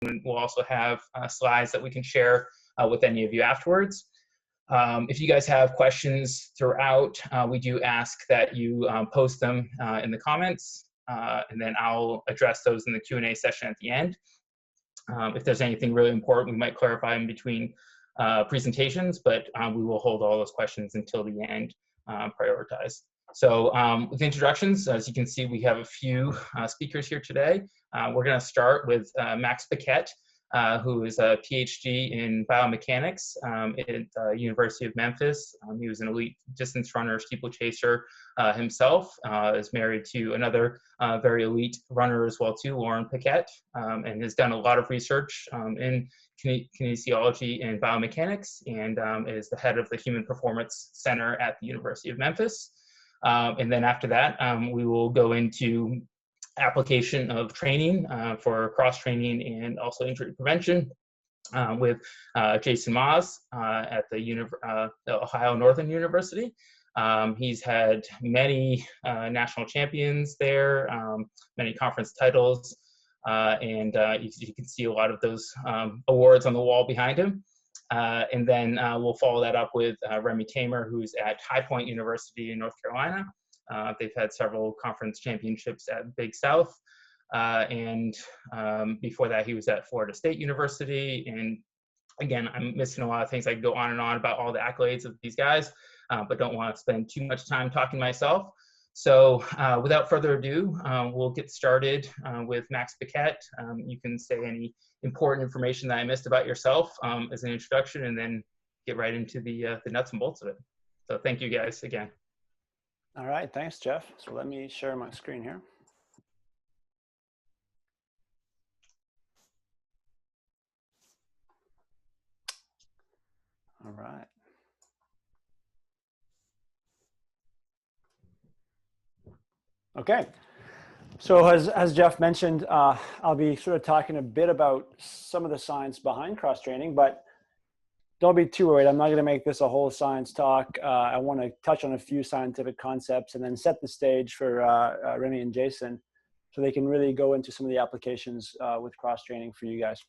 and we'll also have slides that we can share with any of you afterwards. If you guys have questions throughout, we do ask that you post them in the comments, and then I'll address those in the Q&A session at the end. If there's anything really important, we might clarify in between presentations, but we will hold all those questions until the end, prioritized. So with introductions, as you can see, we have a few speakers here today. We're going to start with Max Paquette, who is a PhD in biomechanics at the University of Memphis. He was an elite distance runner, steeplechaser himself, is married to another very elite runner as well too, Lauren Paquette, and has done a lot of research in kinesiology and biomechanics, and is the head of the Human Performance Center at the University of Memphis. And then after that, we will go into application of training for cross-training and also injury prevention with Jason Maas at the Ohio Northern University. He's had many national champions there, many conference titles, and you can see a lot of those awards on the wall behind him. And then we'll follow that up with Remy Tamer, who's at High Point University in North Carolina. They've had several conference championships at Big South. And before that, he was at Florida State University. And again, I'm missing a lot of things. I could go on and on about all the accolades of these guys, but don't want to spend too much time talking myself. So without further ado, we'll get started with Max Paquette. You can say any important information that I missed about yourself as an introduction, and then get right into the nuts and bolts of it. So thank you guys again. All right, thanks, Jeff. So let me share my screen here. All right. Okay, so as Jeff mentioned, I'll be sort of talking a bit about some of the science behind cross-training, but don't be too worried. I'm not going to make this a whole science talk. I want to touch on a few scientific concepts and then set the stage for Remy and Jason so they can really go into some of the applications with cross-training for you guys.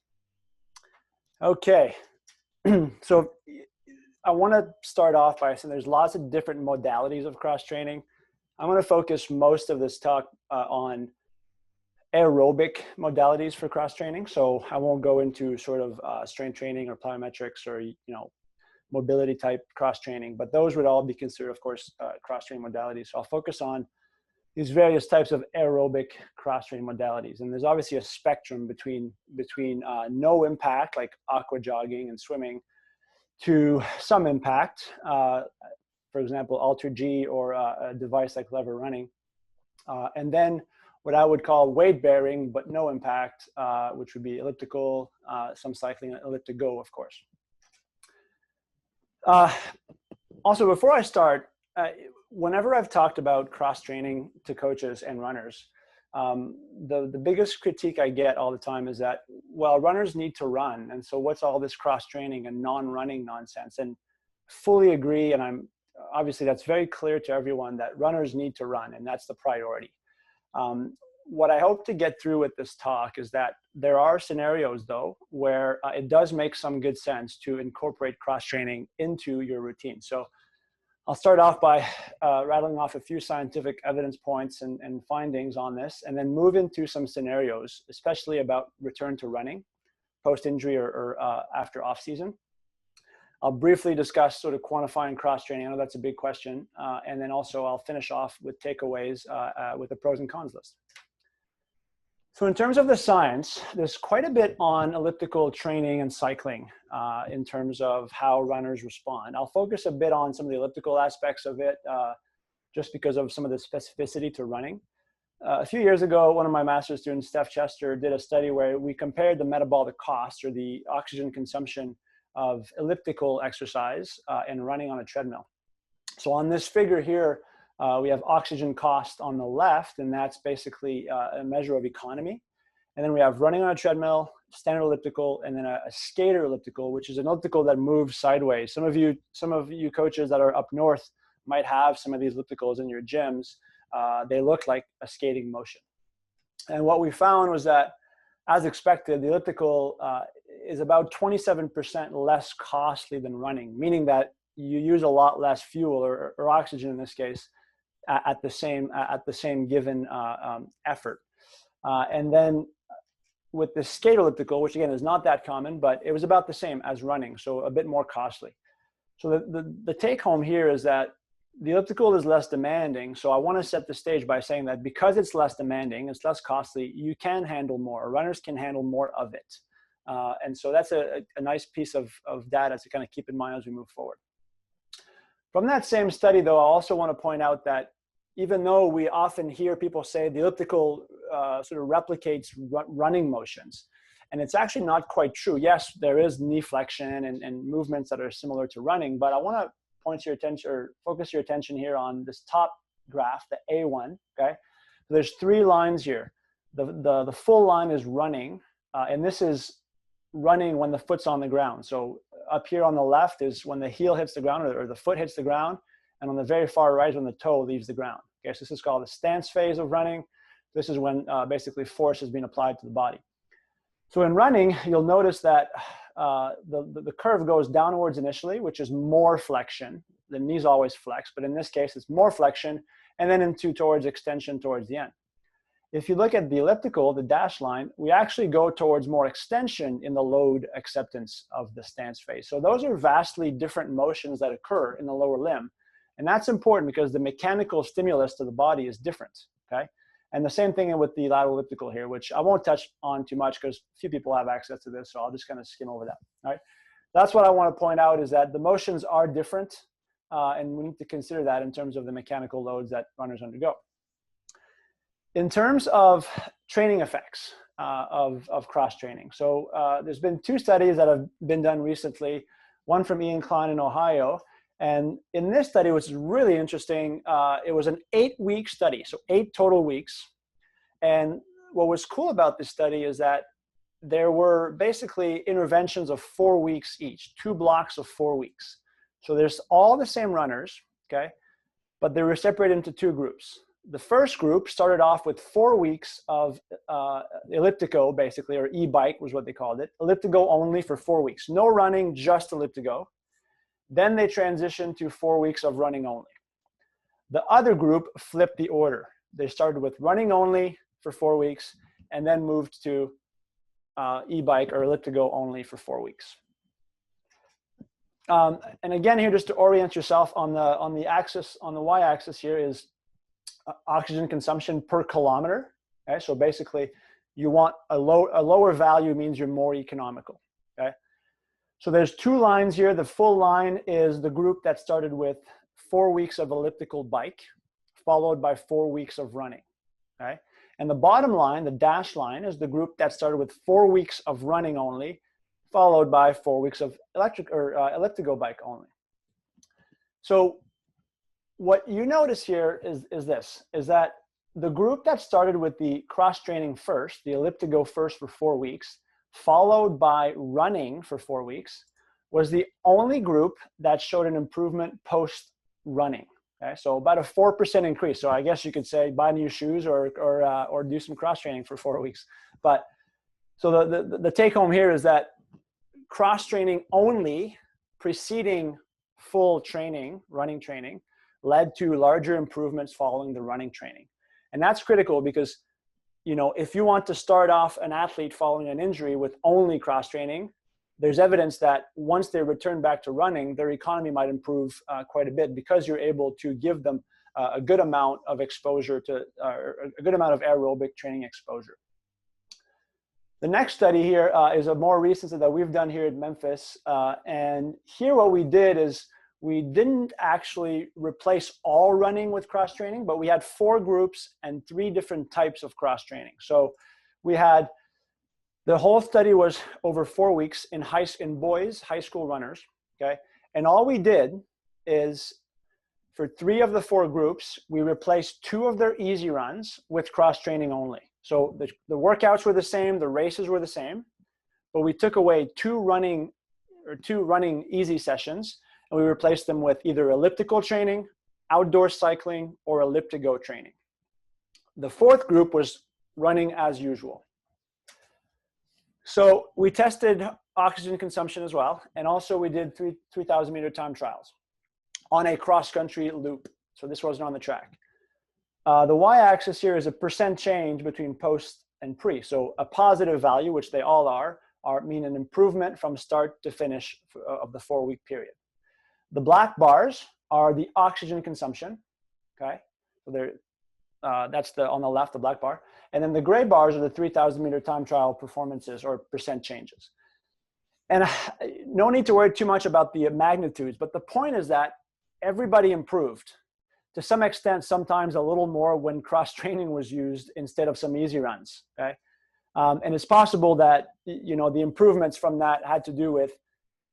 Okay, so I want to start off by saying there's lots of different modalities of cross-training. I'm going to focus most of this talk on aerobic modalities for cross-training. So I won't go into sort of strength training or plyometrics or, mobility type cross-training, but those would all be considered, of course, cross-training modalities. So I'll focus on these various types of aerobic cross-training modalities. And there's obviously a spectrum between no impact, like aqua jogging and swimming, to some impact, for example, Alter G or a device like lever running. And then what I would call weight bearing, but no impact, which would be elliptical, some cycling, ELLIPTIGO, of course. Also, before I start, whenever I've talked about cross-training to coaches and runners, the biggest critique I get all the time is that, well, runners need to run. And so what's all this cross-training and non-running nonsense? And fully agree, and obviously that's very clear to everyone that runners need to run, and that's the priority. What I hope to get through with this talk is that there are scenarios, though, where it does make some good sense to incorporate cross-training into your routine. So I'll start off by rattling off a few scientific evidence points and findings on this, and then move into some scenarios, especially about return to running, post-injury or after off-season. I'll briefly discuss sort of quantifying cross-training. I know that's a big question. And then also I'll finish off with takeaways with the pros and cons list. So in terms of the science, there's quite a bit on elliptical training and cycling in terms of how runners respond. I'll focus a bit on some of the elliptical aspects of it just because of some of the specificity to running. A few years ago, one of my master's students, Steph Chester, did a study where we compared the metabolic cost or the oxygen consumption of elliptical exercise and running on a treadmill. So on this figure here, we have oxygen cost on the left, and that's basically a measure of economy. And then we have running on a treadmill, standard elliptical, and then a skater elliptical, which is an elliptical that moves sideways. Some of you coaches that are up north might have some of these ellipticals in your gyms. They look like a skating motion. And what we found was that as expected, the elliptical is about 27% less costly than running, meaning that you use a lot less fuel or oxygen in this case at the same given effort. And then with the skate elliptical, which again is not that common, but it was about the same as running, so a bit more costly. So the take home here is that the elliptical is less demanding. So I want to set the stage by saying that because it's less demanding, it's less costly, you can handle more, runners can handle more of it. And so that's a nice piece of data to kind of keep in mind as we move forward. From that same study, though, I also want to point out that even though we often hear people say the elliptical sort of replicates running motions, and it's actually not quite true. Yes, there is knee flexion and movements that are similar to running, but I want to point your attention or focus your attention here on this top graph, the A1, okay? So there's 3 lines here. The full line is running, and this is running when the foot's on the ground. So up here on the left is when the heel hits the ground or the foot hits the ground, and on the very far right is when the toe leaves the ground. Okay, so this is called the stance phase of running. This is when basically force is being applied to the body. So in running, you'll notice that the curve goes downwards initially, which is more flexion. The knees always flex, but in this case, it's more flexion, and then towards extension towards the end. If you look at the elliptical, the dashed line, we actually go towards more extension in the load acceptance of the stance phase. So those are vastly different motions that occur in the lower limb. And that's important because the mechanical stimulus to the body is different, okay? And the same thing with the lateral elliptical here, which I won't touch on too much because few people have access to this, so I'll just kind of skim over that, all right? That's what I want to point out, is that the motions are different, and we need to consider that in terms of the mechanical loads that runners undergo. In terms of training effects of cross-training, so there's been 2 studies that have been done recently, one from Ian Klein in Ohio, and in this study, which is really interesting, it was an 8-week study, so 8 total weeks. And what was cool about this study is that there were basically interventions of 4 weeks each, 2 blocks of 4 weeks. So there's all the same runners, okay, but they were separated into 2 groups. The first group started off with 4 weeks of elliptigo, basically, or e-bike was what they called it, elliptigo only for 4 weeks. No running, just elliptigo. Then they transitioned to 4 weeks of running only. The other group flipped the order. They started with running only for 4 weeks and then moved to e-bike or elliptigo only for 4 weeks. And again here, just to orient yourself on the axis, on the y-axis here is oxygen consumption per kilometer. Okay, so basically you want a lower value means you're more economical. Okay. So there's 2 lines here. The full line is the group that started with 4 weeks of elliptical bike, followed by 4 weeks of running, okay? And the bottom line, the dashed line, is the group that started with 4 weeks of running only, followed by 4 weeks of elliptigo bike only. So what you notice here is that the group that started with the cross-training first, the elliptigo first for 4 weeks, followed by running for 4 weeks, was the only group that showed an improvement post-running. Okay, so about a 4% increase. So I guess you could say buy new shoes or do some cross-training for 4 weeks. But so the take-home here is that cross-training only preceding full training, running training, led to larger improvements following the running training. And that's critical because, you know, if you want to start off an athlete following an injury with only cross-training, there's evidence that once they return back to running, their economy might improve quite a bit because you're able to give them a good amount of exposure to, a good amount of aerobic training exposure. The next study here is a more recent study that we've done here at Memphis. And here what we did is we didn't actually replace all running with cross-training, but we had 4 groups and 3 different types of cross-training. So we had, the whole study was over 4 weeks in boys, high school runners, okay? And all we did is for 3 of the 4 groups, we replaced 2 of their easy runs with cross-training only. So the workouts were the same, the races were the same, but we took away 2 running easy sessions, and we replaced them with either elliptical training, outdoor cycling, or elliptigo training. The 4th group was running as usual. So we tested oxygen consumption as well. And also we did 3,000 meter time trials on a cross-country loop. So this wasn't on the track. The y-axis here is a % change between post and pre. So a positive value, which they all are mean an improvement from start to finish of the 4-week period. The black bars are the oxygen consumption, okay? So they're, that's on the left, the black bar. And then the gray bars are the 3,000 meter time trial performances or % changes. And no need to worry too much about the magnitudes, but the point is that everybody improved. To some extent, sometimes a little more when cross-training was used instead of some easy runs, okay? And it's possible that, you know, the improvements from that had to do with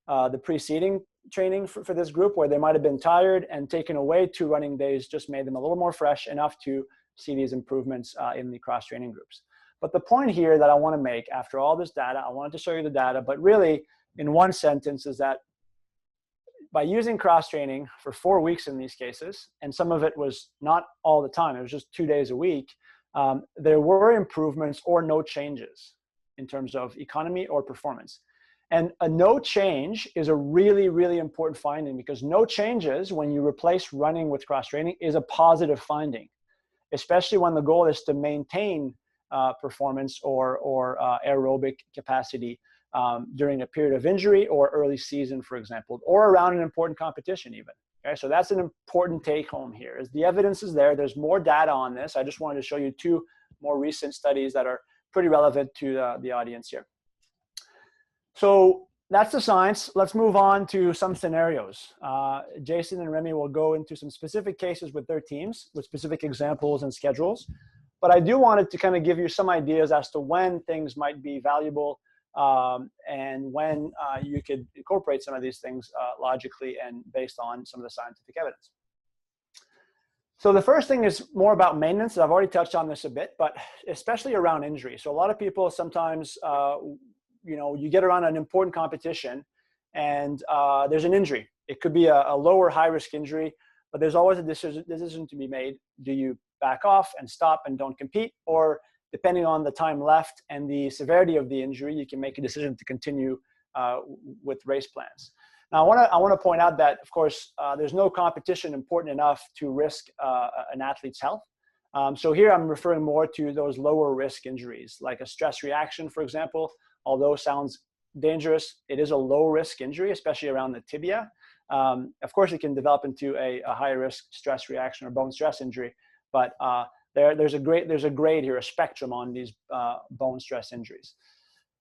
the preceding training for this group, where they might have been tired, and taking away 2 running days just made them a little more fresh enough to see these improvements in the cross-training groups. But the point here that I want to make after all this data, I wanted to show you the data, but really in one sentence, is that by using cross-training for 4 weeks in these cases, and some of it was not all the time, it was just 2 days a week, there were improvements or no changes in terms of economy or performance. And a no change is a really, really important finding, because no changes when you replace running with cross-training is a positive finding, especially when the goal is to maintain performance or aerobic capacity during a period of injury or early season, for example, or around an important competition even. Okay, so that's an important take home here, is the evidence is there. There's more data on this. I just wanted to show you 2 more recent studies that are pretty relevant to the audience here. So that's the science. Let's move on to some scenarios. Jason and Remy will go into some specific cases with their teams, with specific examples and schedules. But I do wanted to kind of give you some ideas as to when things might be valuable and when you could incorporate some of these things logically and based on some of the scientific evidence. So the first thing is more about maintenance. I've already touched on this a bit, but especially around injury. So a lot of people sometimes, you know, you get around an important competition and there's an injury. It could be a lower high-risk injury, but there's always a decision to be made. Do you back off and stop and don't compete? Or depending on the time left and the severity of the injury, you can make a decision to continue with race plans. Now, I want to point out that, of course, there's no competition important enough to risk an athlete's health. So here I'm referring more to those lower risk injuries, like a stress reaction, for example. Although sounds dangerous, it is a low risk injury, especially around the tibia. Of course, it can develop into a higher risk stress reaction or bone stress injury, but there's a grade here, a spectrum on these bone stress injuries.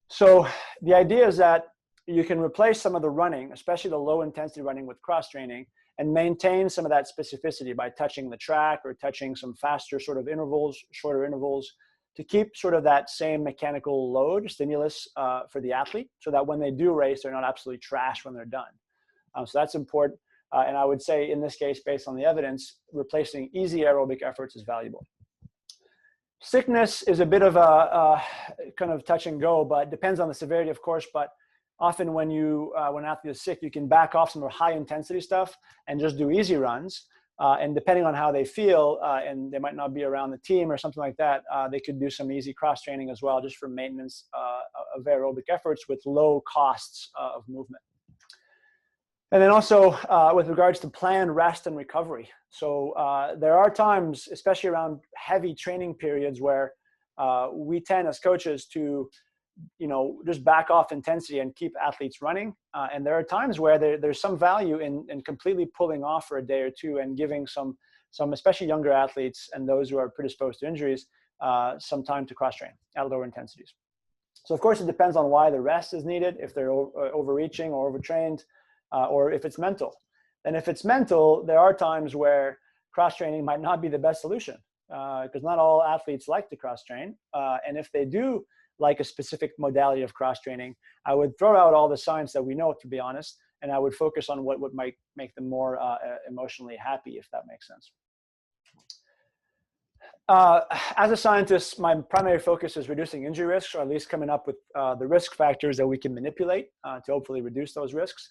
So the idea is that you can replace some of the running, especially the low intensity running, with cross training, and maintain some of that specificity by touching the track or touching some faster sort of intervals, shorter intervals, to keep sort of that same mechanical load stimulus for the athlete, so that when they do race, they're not absolutely trashed when they're done. So that's important. And I would say in this case, based on the evidence, replacing easy aerobic efforts is valuable. Sickness is a bit of a kind of touch and go, but depends on the severity, of course. But often when an athlete is sick, you can back off some of high intensity stuff and just do easy runs. And depending on how they feel, and they might not be around the team or something like that, they could do some easy cross training as well, just for maintenance of aerobic efforts with low costs of movement. And then also with regards to planned rest and recovery. So there are times, especially around heavy training periods, where we tend as coaches to, you know, just back off intensity and keep athletes running. And there are times where there's some value in completely pulling off for a day or two and giving some especially younger athletes and those who are predisposed to injuries, some time to cross train at lower intensities. So of course, it depends on why the rest is needed, if they're overreaching or overtrained, or if it's mental. And if it's mental, there are times where cross training might not be the best solution, because not all athletes like to cross train. And if they do like a specific modality of cross training, I would throw out all the science that we know, to be honest, and I would focus on what might make them more emotionally happy, if that makes sense. As a scientist, my primary focus is reducing injury risks, or at least coming up with the risk factors that we can manipulate to hopefully reduce those risks.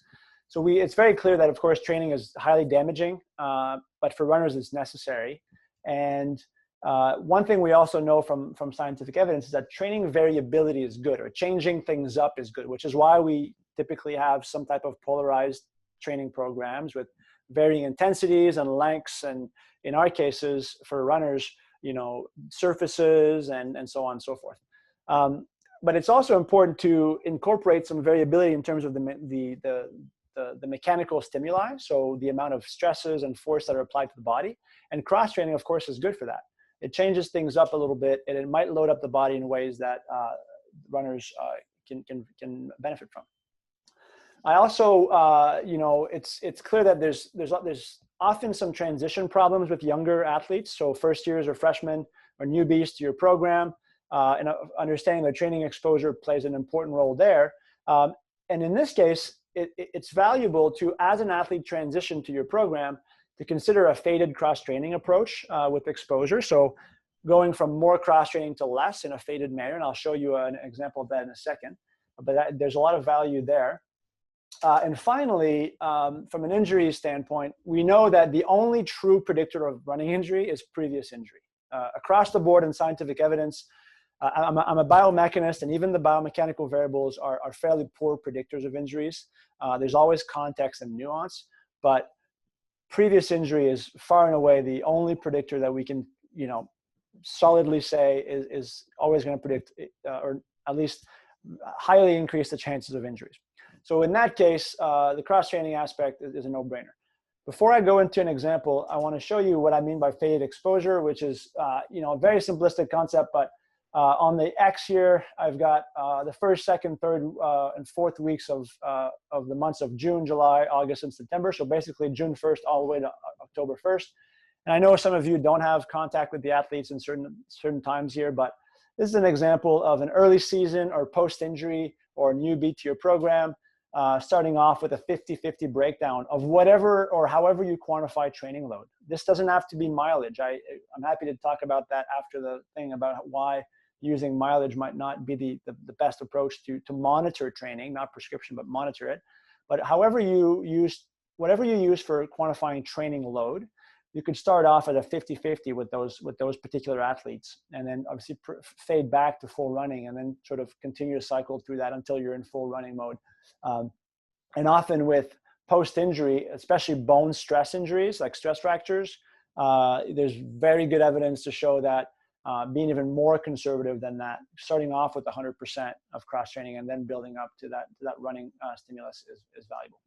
So it's very clear that, of course, training is highly damaging, but for runners, it's necessary. And One thing we also know from scientific evidence is that training variability is good, or changing things up is good, which is why we typically have some type of polarized training programs with varying intensities and lengths, and in our cases for runners, surfaces and so on and so forth. But it's also important to incorporate some variability in terms of the mechanical stimuli, so the amount of stresses and force that are applied to the body. And cross training, of course, is good for that. It changes things up a little bit, and it might load up the body in ways that runners can benefit from. I also, it's clear that there's often some transition problems with younger athletes. So first years or freshmen or newbies to your program, and understanding that training exposure plays an important role there. And in this case, it's valuable to, as an athlete transition to your program, to consider a faded cross-training approach with exposure. So going from more cross-training to less in a faded manner, and I'll show you an example of that in a second. But there's a lot of value there. And finally, from an injury standpoint, we know that the only true predictor of running injury is previous injury. Across the board in scientific evidence, I'm a biomechanist, and even the biomechanical variables are fairly poor predictors of injuries. There's always context and nuance, but previous injury is far and away the only predictor that we can, solidly say is always going to predict, or at least highly increase the chances of injuries. So in that case, the cross-training aspect is a no-brainer. Before I go into an example, I want to show you what I mean by faded exposure, which is, a very simplistic concept, but on the X here, I've got the first, second, third, and fourth weeks of the months of June, July, August, and September. So basically June 1st all the way to October 1st. And I know some of you don't have contact with the athletes in certain times here, but this is an example of an early season or post-injury or newbie to your program, starting off with a 50-50 breakdown of whatever or however you quantify training load. This doesn't have to be mileage. I'm happy to talk about that after the thing about why using mileage might not be the best approach to monitor training, not prescription, but monitor it. But whatever you use for quantifying training load, you could start off at a 50-50 with those particular athletes, and then obviously fade back to full running, and then sort of continue to cycle through that until you're in full running mode. And often with post-injury, especially bone stress injuries like stress fractures, there's very good evidence to show that being even more conservative than that, starting off with 100% of cross-training and then building up to that running stimulus is valuable.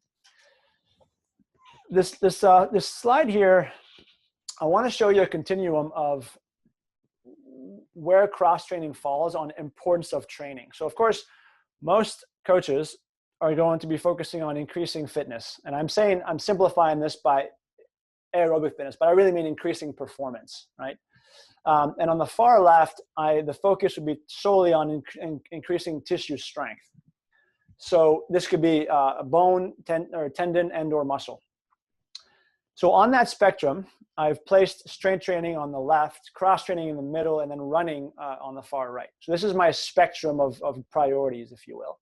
This slide here, I want to show you a continuum of where cross-training falls on importance of training. So of course, most coaches are going to be focusing on increasing fitness. And I'm simplifying this by aerobic fitness, but I really mean increasing performance, right? And on the far left, the focus would be solely on increasing tissue strength. So this could be a bone, tendon, and or muscle. So on that spectrum, I've placed strength training on the left, cross training in the middle, and then running on the far right. So this is my spectrum of priorities, if you will.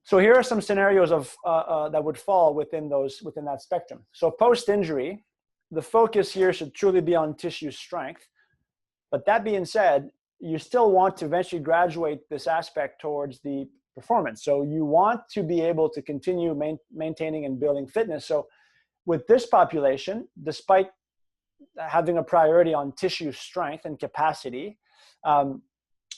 So here are some scenarios that would fall within that spectrum. So post-injury, the focus here should truly be on tissue strength. But that being said, you still want to eventually graduate this aspect towards the performance. So you want to be able to continue maintaining and building fitness. So with this population, despite having a priority on tissue strength and capacity,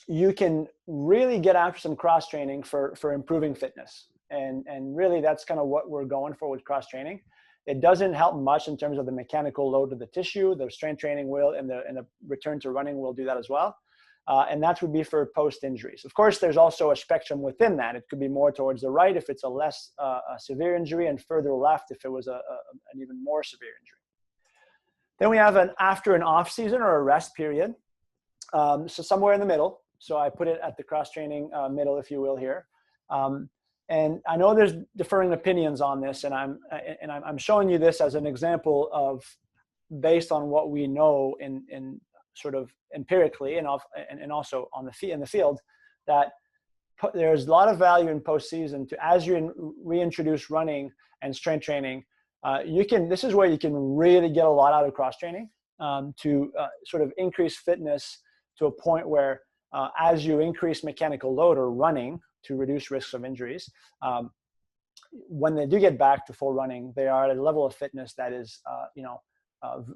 you can really get after some cross training for improving fitness. And really that's kind of what we're going for with cross training. It doesn't help much in terms of the mechanical load of the tissue. The strength training will, and the return to running will do that as well. And that would be for post-injuries. Of course, there's also a spectrum within that. It could be more towards the right if it's a less severe injury, and further left if it was an even more severe injury. Then we have an after and off season or a rest period. So somewhere in the middle. So I put it at the cross-training middle, if you will, here. And I know there's differing opinions on this, and I'm showing you this as an example of based on what we know in sort of empirically and also in the field, that there's a lot of value in postseason to, as you reintroduce running and strength training, this is where you can really get a lot out of cross training. to sort of increase fitness to a point where as you increase mechanical load or running to reduce risks of injuries, when they do get back to full running, they are at a level of fitness that is,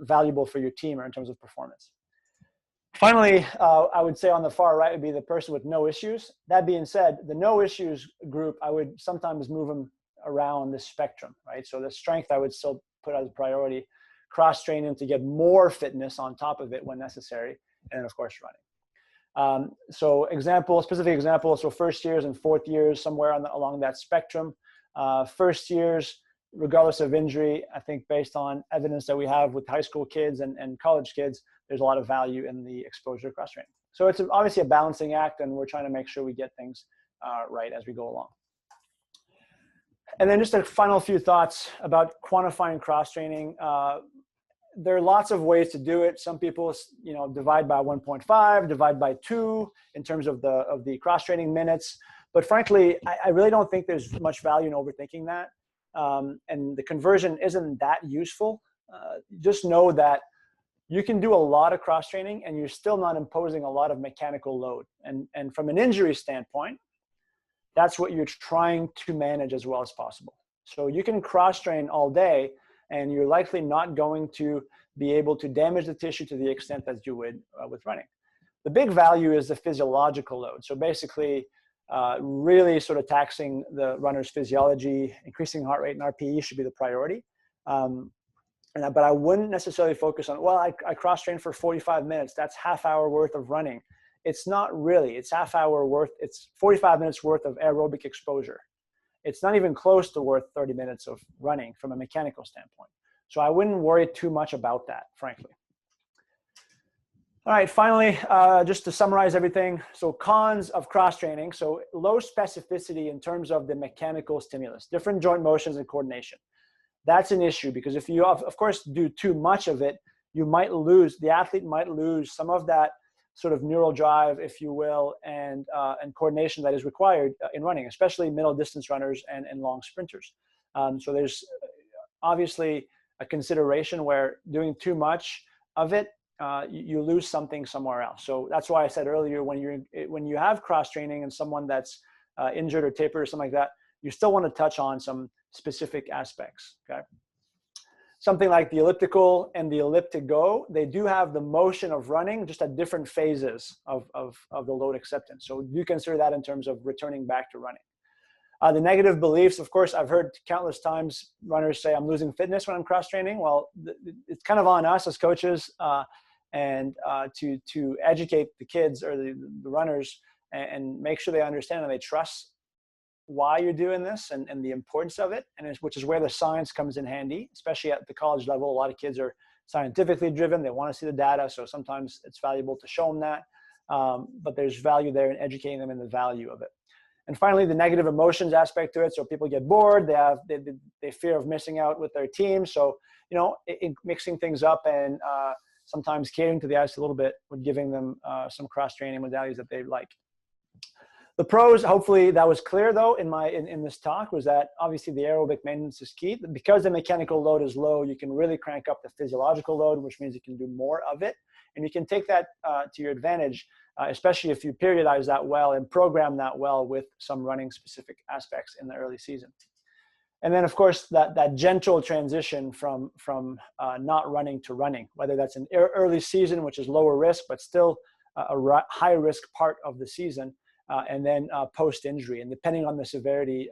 valuable for your team or in terms of performance. Finally, I would say on the far right would be the person with no issues. That being said, the no issues group, I would sometimes move them around the spectrum, right? So the strength I would still put as a priority, cross training to get more fitness on top of it when necessary, and then of course running. So specific example, so first years and fourth years, somewhere along that spectrum. First years, regardless of injury, I think based on evidence that we have with high school kids and college kids, there's a lot of value in the exposure to cross training. So it's obviously a balancing act, and we're trying to make sure we get things right as we go along. And then just a final few thoughts about quantifying cross training. There are lots of ways to do it. Some people, divide by 1.5, divide by 2 in terms of the cross training minutes. But frankly, I really don't think there's much value in overthinking that. And the conversion isn't that useful. Just know that you can do a lot of cross training and you're still not imposing a lot of mechanical load. And from an injury standpoint, that's what you're trying to manage as well as possible. So you can cross train all day and you're likely not going to be able to damage the tissue to the extent that you would with running. The big value is the physiological load. So basically, really sort of taxing the runner's physiology, increasing heart rate and RPE should be the priority. But I wouldn't necessarily focus on, well, I cross-train for 45 minutes. That's half hour worth of running. It's not really. It's it's 45 minutes worth of aerobic exposure. It's not even close to worth 30 minutes of running from a mechanical standpoint. So I wouldn't worry too much about that, frankly. All right, finally, just to summarize everything. So cons of cross-training. So low specificity in terms of the mechanical stimulus, different joint motions and coordination. That's an issue because if you, of course, do too much of it, the athlete might lose some of that sort of neural drive, if you will, and coordination that is required in running, especially middle distance runners and long sprinters. So there's obviously a consideration where doing too much of it, you lose something somewhere else. So that's why I said earlier, when you have cross training and someone that's injured or tapered or something like that, you still want to touch on some specific aspects. Okay. Something like the elliptical and the ELLIPTIGO, they do have the motion of running just at different phases of the load acceptance. So you consider that in terms of returning back to running. The negative beliefs, of course, I've heard countless times runners say, I'm losing fitness when I'm cross-training. Well, it's kind of on us as coaches to educate the kids or the runners and make sure they understand and they trust why you're doing this and the importance of it, which is where the science comes in handy, especially at the college level. A lot of kids are scientifically driven. They want to see the data. So sometimes it's valuable to show them that, but there's value there in educating them in the value of it. And finally, the negative emotions aspect to it. So people get bored. They fear of missing out with their team. So, mixing things up and sometimes catering to the ice a little bit with giving them some cross-training modalities that they like. The pros, hopefully that was clear though in this talk, was that obviously the aerobic maintenance is key. Because the mechanical load is low, you can really crank up the physiological load, which means you can do more of it. And you can take that to your advantage, especially if you periodize that well and program that well with some running specific aspects in the early season. And then of course that gentle transition from not running to running, whether that's an early season, which is lower risk, but still a high risk part of the season, and then post-injury, and depending on the severity,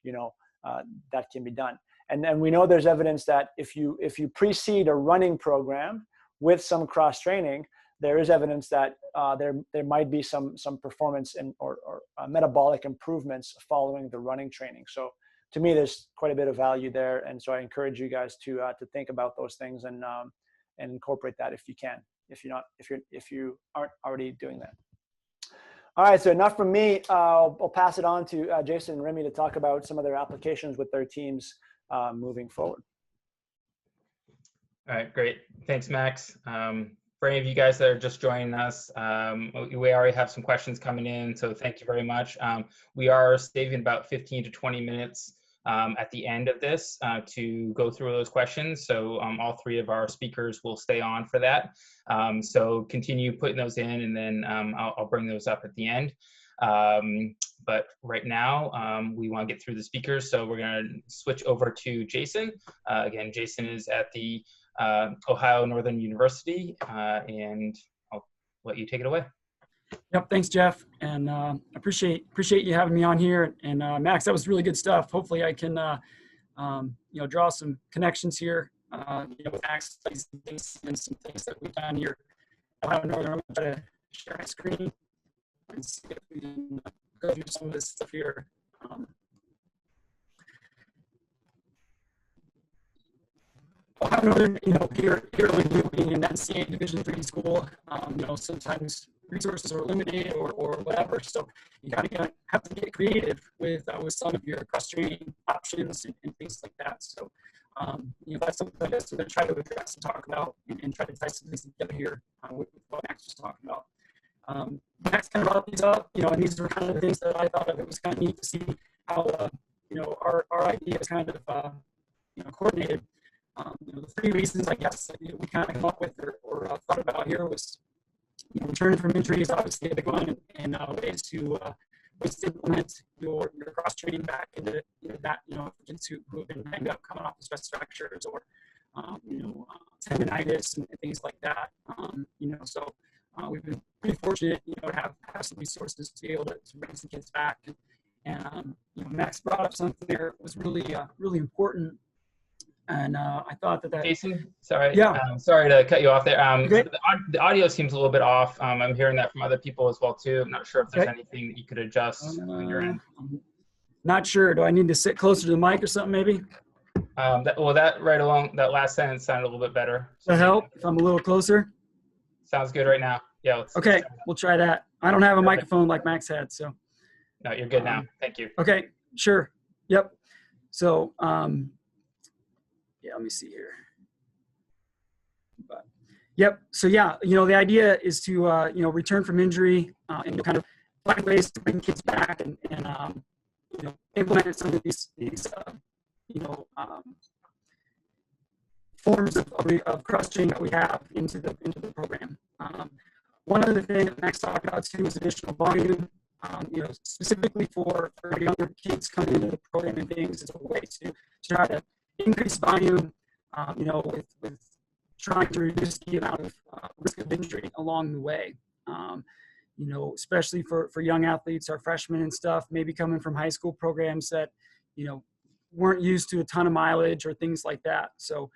that can be done. And we know there's evidence that if you precede a running program with some cross training, there is evidence that there might be some performance or metabolic improvements following the running training. So to me, there's quite a bit of value there, and so I encourage you guys to think about those things and incorporate that if you can, if you aren't already doing that. All right, so enough from me. I'll pass it on to Jason and Remy to talk about some of their applications with their teams moving forward. All right, great. Thanks, Max. For any of you guys that are just joining us, we already have some questions coming in, so thank you very much. We are saving about 15 to 20 minutes at the end of this to go through those questions. So all three of our speakers will stay on for that. So continue putting those in, and then I'll bring those up at the end. But right now, we want to get through the speakers, so we're going to switch over to Jason. Again, Jason is at the Ohio Northern University, and I'll let you take it away. Yep, thanks, Jeff, and appreciate you having me on here. And Max, that was really good stuff. Hopefully, I can draw some connections here. With Max and some things that we've done here. Ohio Northern. I'm going to try to share my screen and see if we can go through some of this stuff here. Ohio Northern, here being an NCAA Division III school, sometimes resources are limited or whatever. So you have to get creative with some of your cross-training options and things like that. So that's something that I'm going to try to address and talk about and try to tie some things together here with what Max was talking about. Max kind of brought these up, and these were kind of the things that I thought of. It was kind of neat to see how our ideas kind of coordinated. The three reasons, I guess, that we kind of come up with or thought about here was, returning from injury is obviously a big one, and ways to implement your cross training back into that, kids who have been banged up coming off the stress fractures or tendonitis and things like that. So we've been pretty fortunate, to have some resources to be able to bring some kids back. And Max brought up something there that was really important. And I thought that Jason, sorry. Yeah. Sorry to cut you off there. Okay. The audio seems a little bit off. I'm hearing that from other people as well too. I'm not sure if there's anything that you could adjust on your end. Not sure. Do I need to sit closer to the mic or something maybe? That right along that last sentence sounded a little bit better. Does that help if I'm a little closer? Sounds good right now. Yeah. Okay, we'll try that. I don't have a microphone like Max had, so. No, you're good now. Thank you. Okay, sure. Yep. So, yeah, let me see here. But, yep. So yeah, the idea is to return from injury and kind of find ways to bring kids back and implement some of these forms of cross training that we have into the program. One other thing that Max talked about too is additional volume. Specifically for younger kids coming into the program and things, is a way to try to increase volume, with trying to reduce the amount of risk of injury along the way. Especially for young athletes, our freshmen and stuff, maybe coming from high school programs that, weren't used to a ton of mileage or things like that. So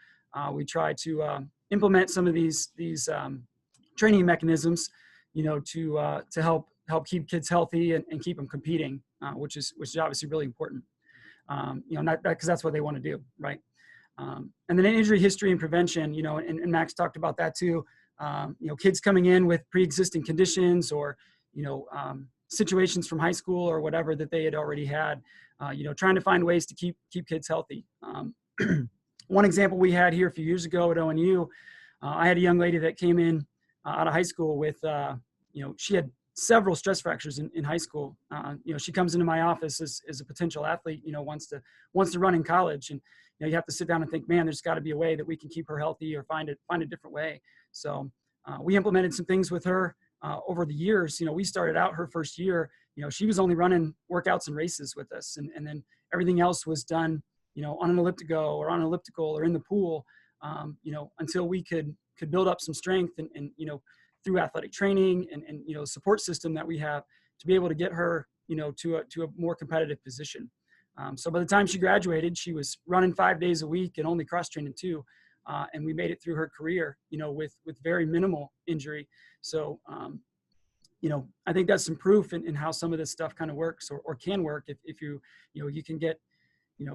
we try to implement some of these training mechanisms, to help keep kids healthy and keep them competing, which is obviously really important. Not because that's what they want to do, right? And then injury history and prevention, and Max talked about that too. Kids coming in with pre-existing conditions or, situations from high school or whatever that they had already had, trying to find ways to keep kids healthy. One example we had here a few years ago at ONU, I had a young lady that came in out of high school with, she had several stress fractures in high school. She comes into my office as a potential athlete, wants to run in college, and you have to sit down and think, man, there's got to be a way that we can keep her healthy or find a different way. So we implemented some things with her over the years. We started out her first year, she was only running workouts and races with us, and then everything else was done, on an elliptigo or on an elliptical or in the pool, until we could build up some strength and through athletic training and support system that we have to be able to get her, to a more competitive position. So by the time she graduated, she was running 5 days a week and only cross training 2. And we made it through her career, with very minimal injury. So, I think that's some proof in how some of this stuff kind of works or can work if you can get,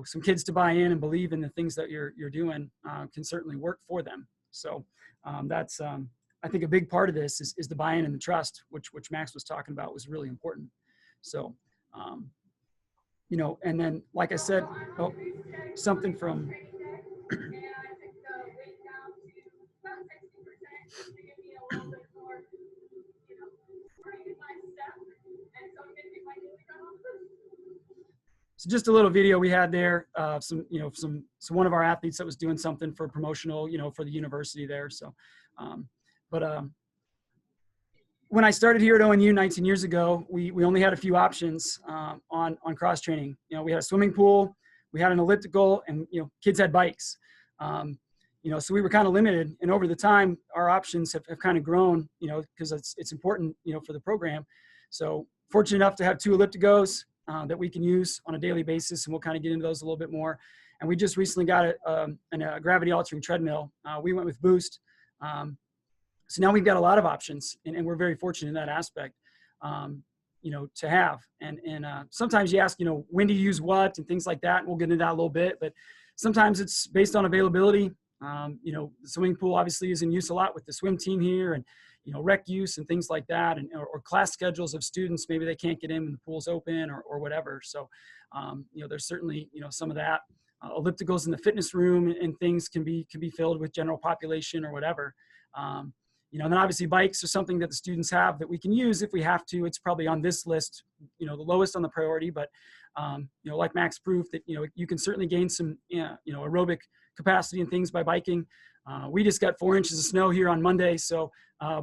some kids to buy in and believe in the things that you're doing, can certainly work for them. So that's, I think a big part of this is the buy-in and the trust, which Max was talking about was really important. So, and then, like I said, something from, So just a little video we had there, one of our athletes that was doing something for promotional, for the university there. So, when I started here at ONU 19 years ago, we only had a few options on cross training. We had a swimming pool, we had an elliptical, and kids had bikes. So we were kind of limited. And over the time, our options have kind of grown, because it's important, for the program. So fortunate enough to have 2 elliptigos that we can use on a daily basis, and we'll kind of get into those a little bit more. And we just recently got a gravity altering treadmill. We went with Boost. So now we've got a lot of options, and we're very fortunate in that aspect, to have. And sometimes you ask, when do you use what and things like that, and we'll get into that a little bit. But sometimes it's based on availability. The swimming pool obviously is in use a lot with the swim team here, and rec use and things like that, or class schedules of students. Maybe they can't get in when the pool's open or whatever. So, there's certainly, some of that. Ellipticals in the fitness room and things can be filled with general population or whatever. And then obviously bikes are something that the students have that we can use if we have to. It's probably on this list, the lowest on the priority, but, like Max proof that, you can certainly gain some, aerobic capacity and things by biking. We just got 4 inches of snow here on Monday. So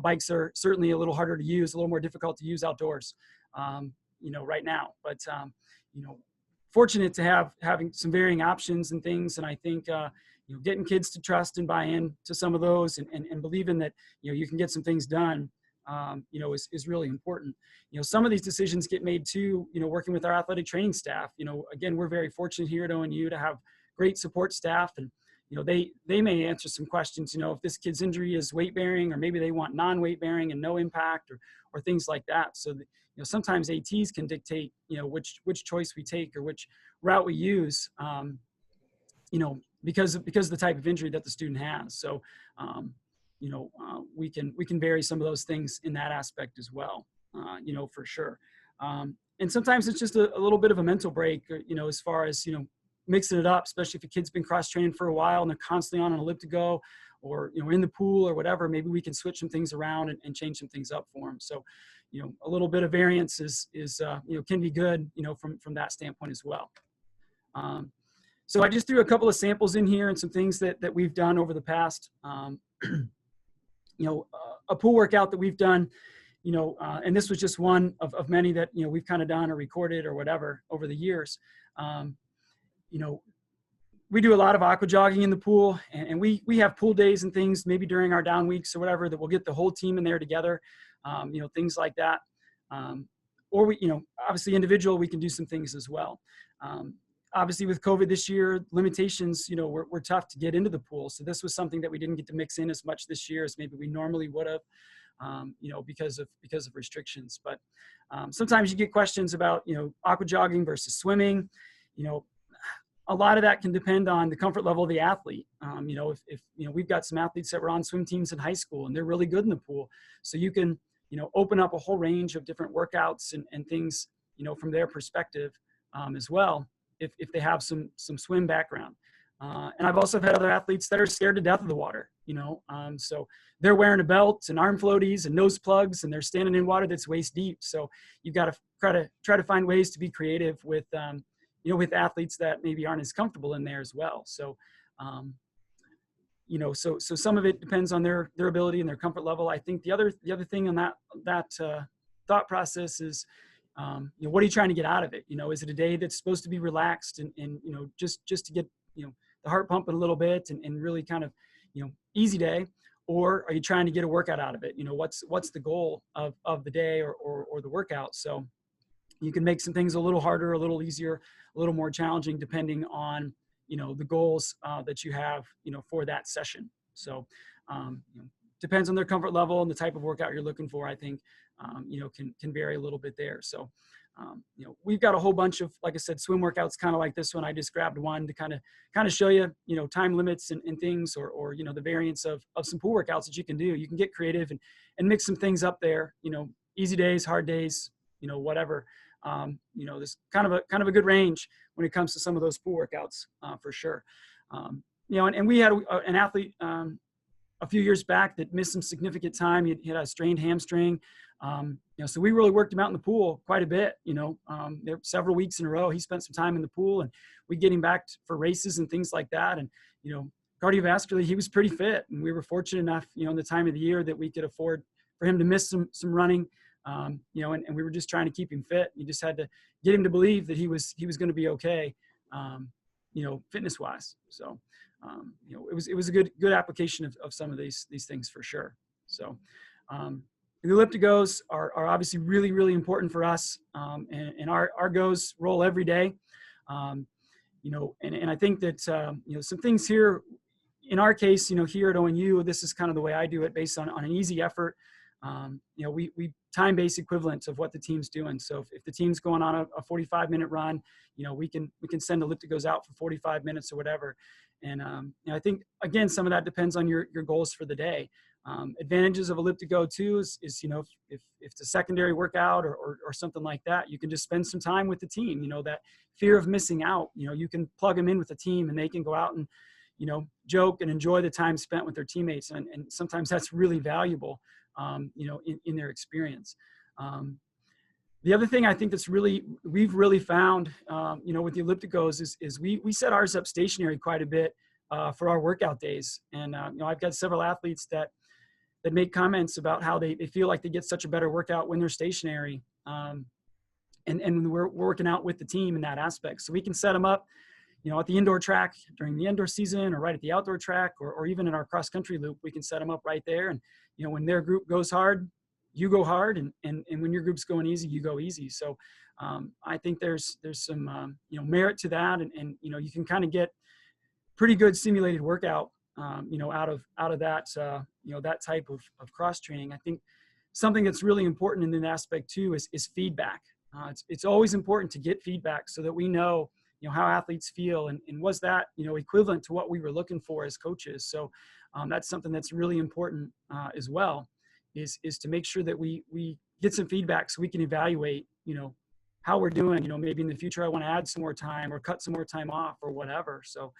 bikes are certainly a little harder to use, a little more difficult to use outdoors, right now. But, fortunate to having some varying options and things. And I think, getting kids to trust and buy in to some of those and believing that, you can get some things done, is really important. Some of these decisions get made too, working with our athletic training staff. Again, we're very fortunate here at ONU to have great support staff, and, they may answer some questions, if this kid's injury is weight bearing, or maybe they want non-weight bearing and no impact or things like that. So that, sometimes ATs can dictate, which choice we take or which route we use, because of the type of injury that the student has. So, we can vary some of those things in that aspect as well, for sure. And sometimes it's just a little bit of a mental break, as far as, mixing it up, especially if a kid's been cross-trained for a while and they're constantly on an elliptigo or, in the pool or whatever. Maybe we can switch some things around and change some things up for them. So, a little bit of variance is can be good, from that standpoint as well. So I just threw a couple of samples in here and some things that we've done over the past, a pool workout that we've done, and this was just one of many that, we've kind of done or recorded or whatever over the years. We do a lot of aqua jogging in the pool, and we have pool days and things maybe during our down weeks or whatever that we'll get the whole team in there together, things like that. Or we, obviously individual, we can do some things as well. Obviously with COVID this year, limitations, were tough to get into the pool. So this was something that we didn't get to mix in as much this year as maybe we normally would have, because of restrictions. But sometimes you get questions about, aqua jogging versus swimming. A lot of that can depend on the comfort level of the athlete. If we've got some athletes that were on swim teams in high school and they're really good in the pool. So you can, open up a whole range of different workouts and things, from their perspective as well, if they have some swim background. And I've also had other athletes that are scared to death of the water, so they're wearing a belt and arm floaties and nose plugs, and they're standing in water that's waist deep. So you've got to try to find ways to be creative with, with athletes that maybe aren't as comfortable in there as well. So, so some of it depends on their ability and their comfort level. I think the other thing on that thought process is, what are you trying to get out of it? Is it a day that's supposed to be relaxed and just to get, the heart pumping a little bit and really kind of, easy day, or are you trying to get a workout out of it? What's the goal of the day or the workout? So you can make some things a little harder, a little easier, a little more challenging, depending on, the goals that you have, for that session. So, depends on their comfort level and the type of workout you're looking for, I think, can vary a little bit there. So, we've got a whole bunch of, like I said, swim workouts kind of like this one. I just grabbed one to kind of show you, time limits and things, or the variance of some pool workouts that you can do. You can get creative and mix some things up there, easy days, hard days, whatever. There's kind of a good range when it comes to some of those pool workouts, for sure. And we had an athlete, a few years back that missed some significant time. He had a strained hamstring. So we really worked him out in the pool quite a bit. There several weeks in a row, he spent some time in the pool, and we get him back for races and things like that. And, cardiovascularly, he was pretty fit, and we were fortunate enough, in the time of the year that we could afford for him to miss some running, and we were just trying to keep him fit. You just had to get him to believe that he was going to be okay, fitness wise. So, it was a good application of some of these things for sure. So, the elliptigos are obviously really, really important for us. And our goes roll every day. And I think that, some things here, in our case, here at ONU, this is kind of the way I do it, based on an easy effort. We time-based equivalents of what the team's doing. So if the team's going on a 45-minute run, we can send elliptigos out for 45 minutes or whatever. And I think, again, some of that depends on your goals for the day. Advantages of elliptigo too is if it's a secondary workout or something like that, you can just spend some time with the team. That fear of missing out, you can plug them in with the team, and they can go out and joke and enjoy the time spent with their teammates, and sometimes that's really valuable, in their experience. The other thing I think we've really found, with the elliptigos is we set ours up stationary quite a bit for our workout days. And, I've got several athletes that make comments about how they feel like they get such a better workout when they're stationary. And we're working out with the team in that aspect. So we can set them up, at the indoor track during the indoor season, or right at the outdoor track, or even in our cross country loop, we can set them up right there. And, when their group goes hard, you go hard, and when your group's going easy, you go easy. So I think there's some merit to that, and you can kind of get pretty good simulated workout out of that that type of cross training. I think something that's really important in that aspect too is feedback. It's always important to get feedback so that we know how athletes feel, and was that equivalent to what we were looking for as coaches. So that's something that's really important as well. Is to make sure that we get some feedback so we can evaluate, how we're doing. Maybe in the future I want to add some more time or cut some more time off or whatever. So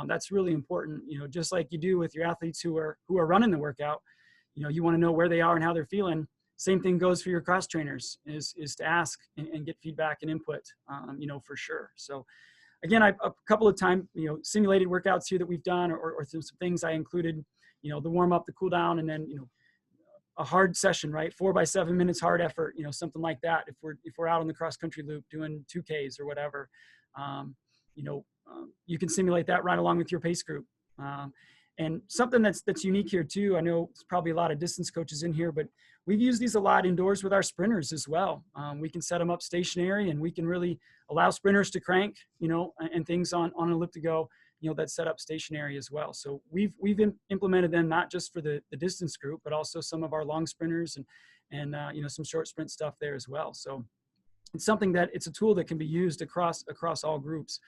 that's really important. Just like you do with your athletes who are running the workout, you want to know where they are and how they're feeling. Same thing goes for your cross trainers, is to ask and get feedback and input, for sure. So again, a couple of time, simulated workouts here that we've done, or some things I included, the warm up, the cool down, and then, a hard session, right? 4 by 7 minutes, hard effort, something like that. If we're out on the cross country loop doing 2Ks or whatever, you can simulate that right along with your pace group. And something that's unique here too, I know there's probably a lot of distance coaches in here, but we've used these a lot indoors with our sprinters as well. We can set them up stationary, and we can really allow sprinters to crank, and things on elliptigo, that's set up stationary as well. So we've implemented them not just for the distance group, but also some of our long sprinters and some short sprint stuff there as well. So it's something that it's a tool that can be used across all groups,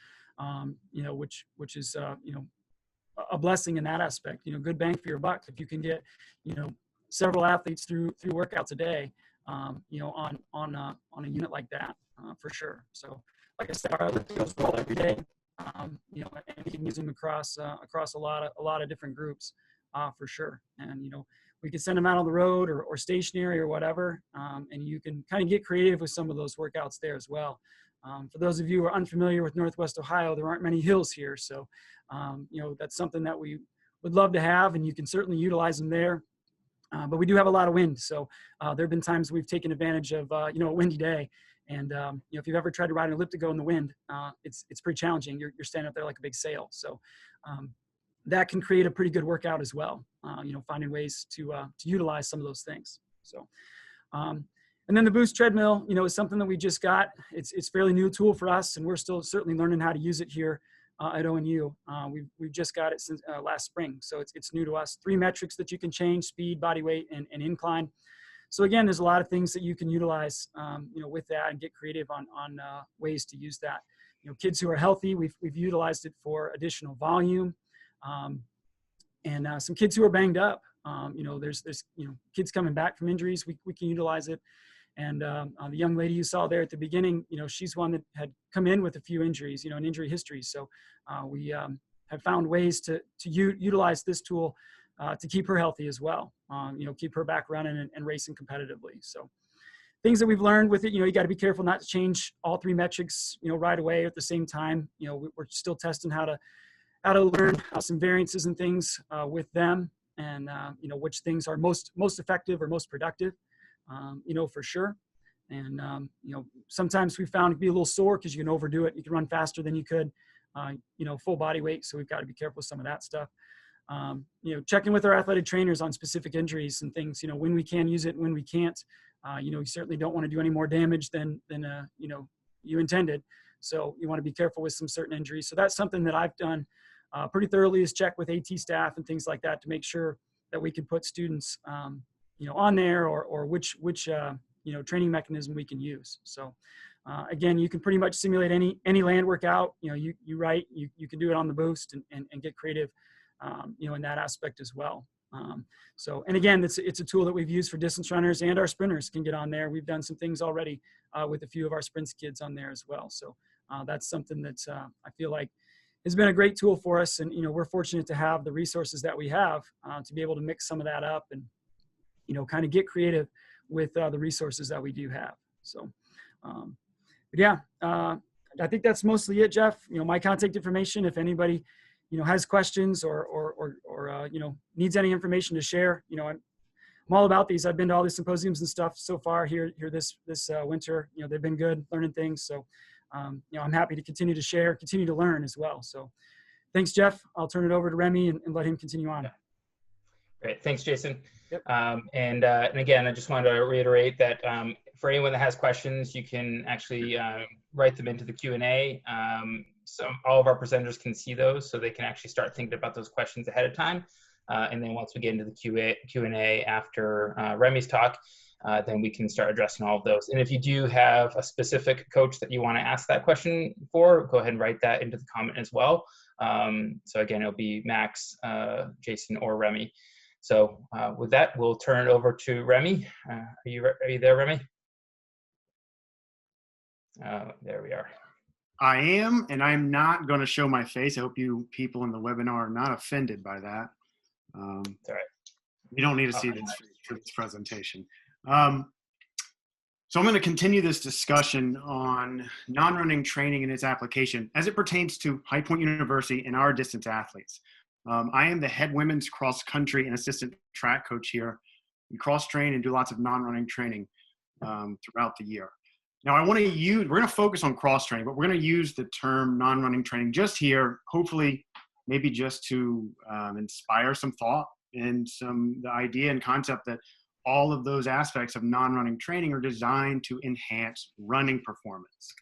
which is a blessing in that aspect. Good bang for your buck if you can get several athletes through workouts a day, on a unit like that, for sure. So like I said, our ellipticals roll every day. And you can use them across a lot of different groups, for sure. And we can send them out on the road or stationary or whatever, and you can kind of get creative with some of those workouts there as well. For those of you who are unfamiliar with Northwest Ohio, there aren't many hills here, so that's something that we would love to have, and you can certainly utilize them there. But we do have a lot of wind, so there have been times we've taken advantage of a windy day. And if you've ever tried to ride an elliptigo in the wind, it's pretty challenging. You're standing up there like a big sail. So that can create a pretty good workout as well. Finding ways to utilize some of those things. So and then the Boost treadmill, is something that we just got. It's fairly new tool for us, and we're still certainly learning how to use it here at ONU. We've just got it since last spring, so it's new to us. 3 metrics that you can change: speed, body weight, and incline. So again, there's a lot of things that you can utilize, with that, and get creative on ways to use that. Kids who are healthy, we've utilized it for additional volume, and some kids who are banged up. There's kids coming back from injuries. We can utilize it. And the young lady you saw there at the beginning, she's one that had come in with a few injuries, an injury history. So we have found ways to utilize this tool to keep her healthy as well. Keep her back running and racing competitively. So things that we've learned with it, you got to be careful not to change all three metrics, right away at the same time. We're still testing how to learn some variances and things with them, and which things are most effective or most productive, for sure. And sometimes we found it to be a little sore because you can overdo it. You can run faster than you could, full body weight. So we've got to be careful with some of that stuff. Checking with our athletic trainers on specific injuries and things, when we can use it, when we can't. You certainly don't want to do any more damage than you intended. So you want to be careful with some certain injuries. So that's something that I've done pretty thoroughly, is check with AT staff and things like that to make sure that we can put students, on there, or which training mechanism we can use. So again, you can pretty much simulate any land workout. You can do it on the boost and get creative, in that aspect as well. And again, it's a tool that we've used for distance runners, and our sprinters can get on there. We've done some things already with a few of our sprints kids on there as well. So that's something that I feel like has been a great tool for us. And, we're fortunate to have the resources that we have to be able to mix some of that up and, kind of get creative with the resources that we do have. So, but yeah, I think that's mostly it, Jeff. My contact information, if anybody, has questions or needs any information to share, I'm all about these. I've been to all these symposiums and stuff so far here this winter. They've been good, learning things. So, I'm happy to continue to share, continue to learn as well. So thanks, Jeff. I'll turn it over to Remy and let him continue on. Yeah. Great. Thanks, Jason. Yep. And again, I just wanted to reiterate that for anyone that has questions, you can actually write them into the Q&A. So all of our presenters can see those, so they can actually start thinking about those questions ahead of time. And then once we get into the Q&A after Remy's talk, then we can start addressing all of those. And if you do have a specific coach that you want to ask that question for, go ahead and write that into the comment as well. So again, it'll be Max, Jason, or Remy. So with that, we'll turn it over to Remy. Are you there, Remy? There we are. I am, and I'm not going to show my face. I hope you people in the webinar are not offended by that. That's all right. You don't need to see this for this presentation. So I'm going to continue this discussion on non-running training and its application as it pertains to High Point University and our distance athletes. I am the head women's cross country and assistant track coach here. We cross train and do lots of non-running training throughout the year. Now we're going to focus on cross training, but we're going to use the term non-running training just here, hopefully maybe just to inspire some thought and the idea and concept that all of those aspects of non-running training are designed to enhance running performance.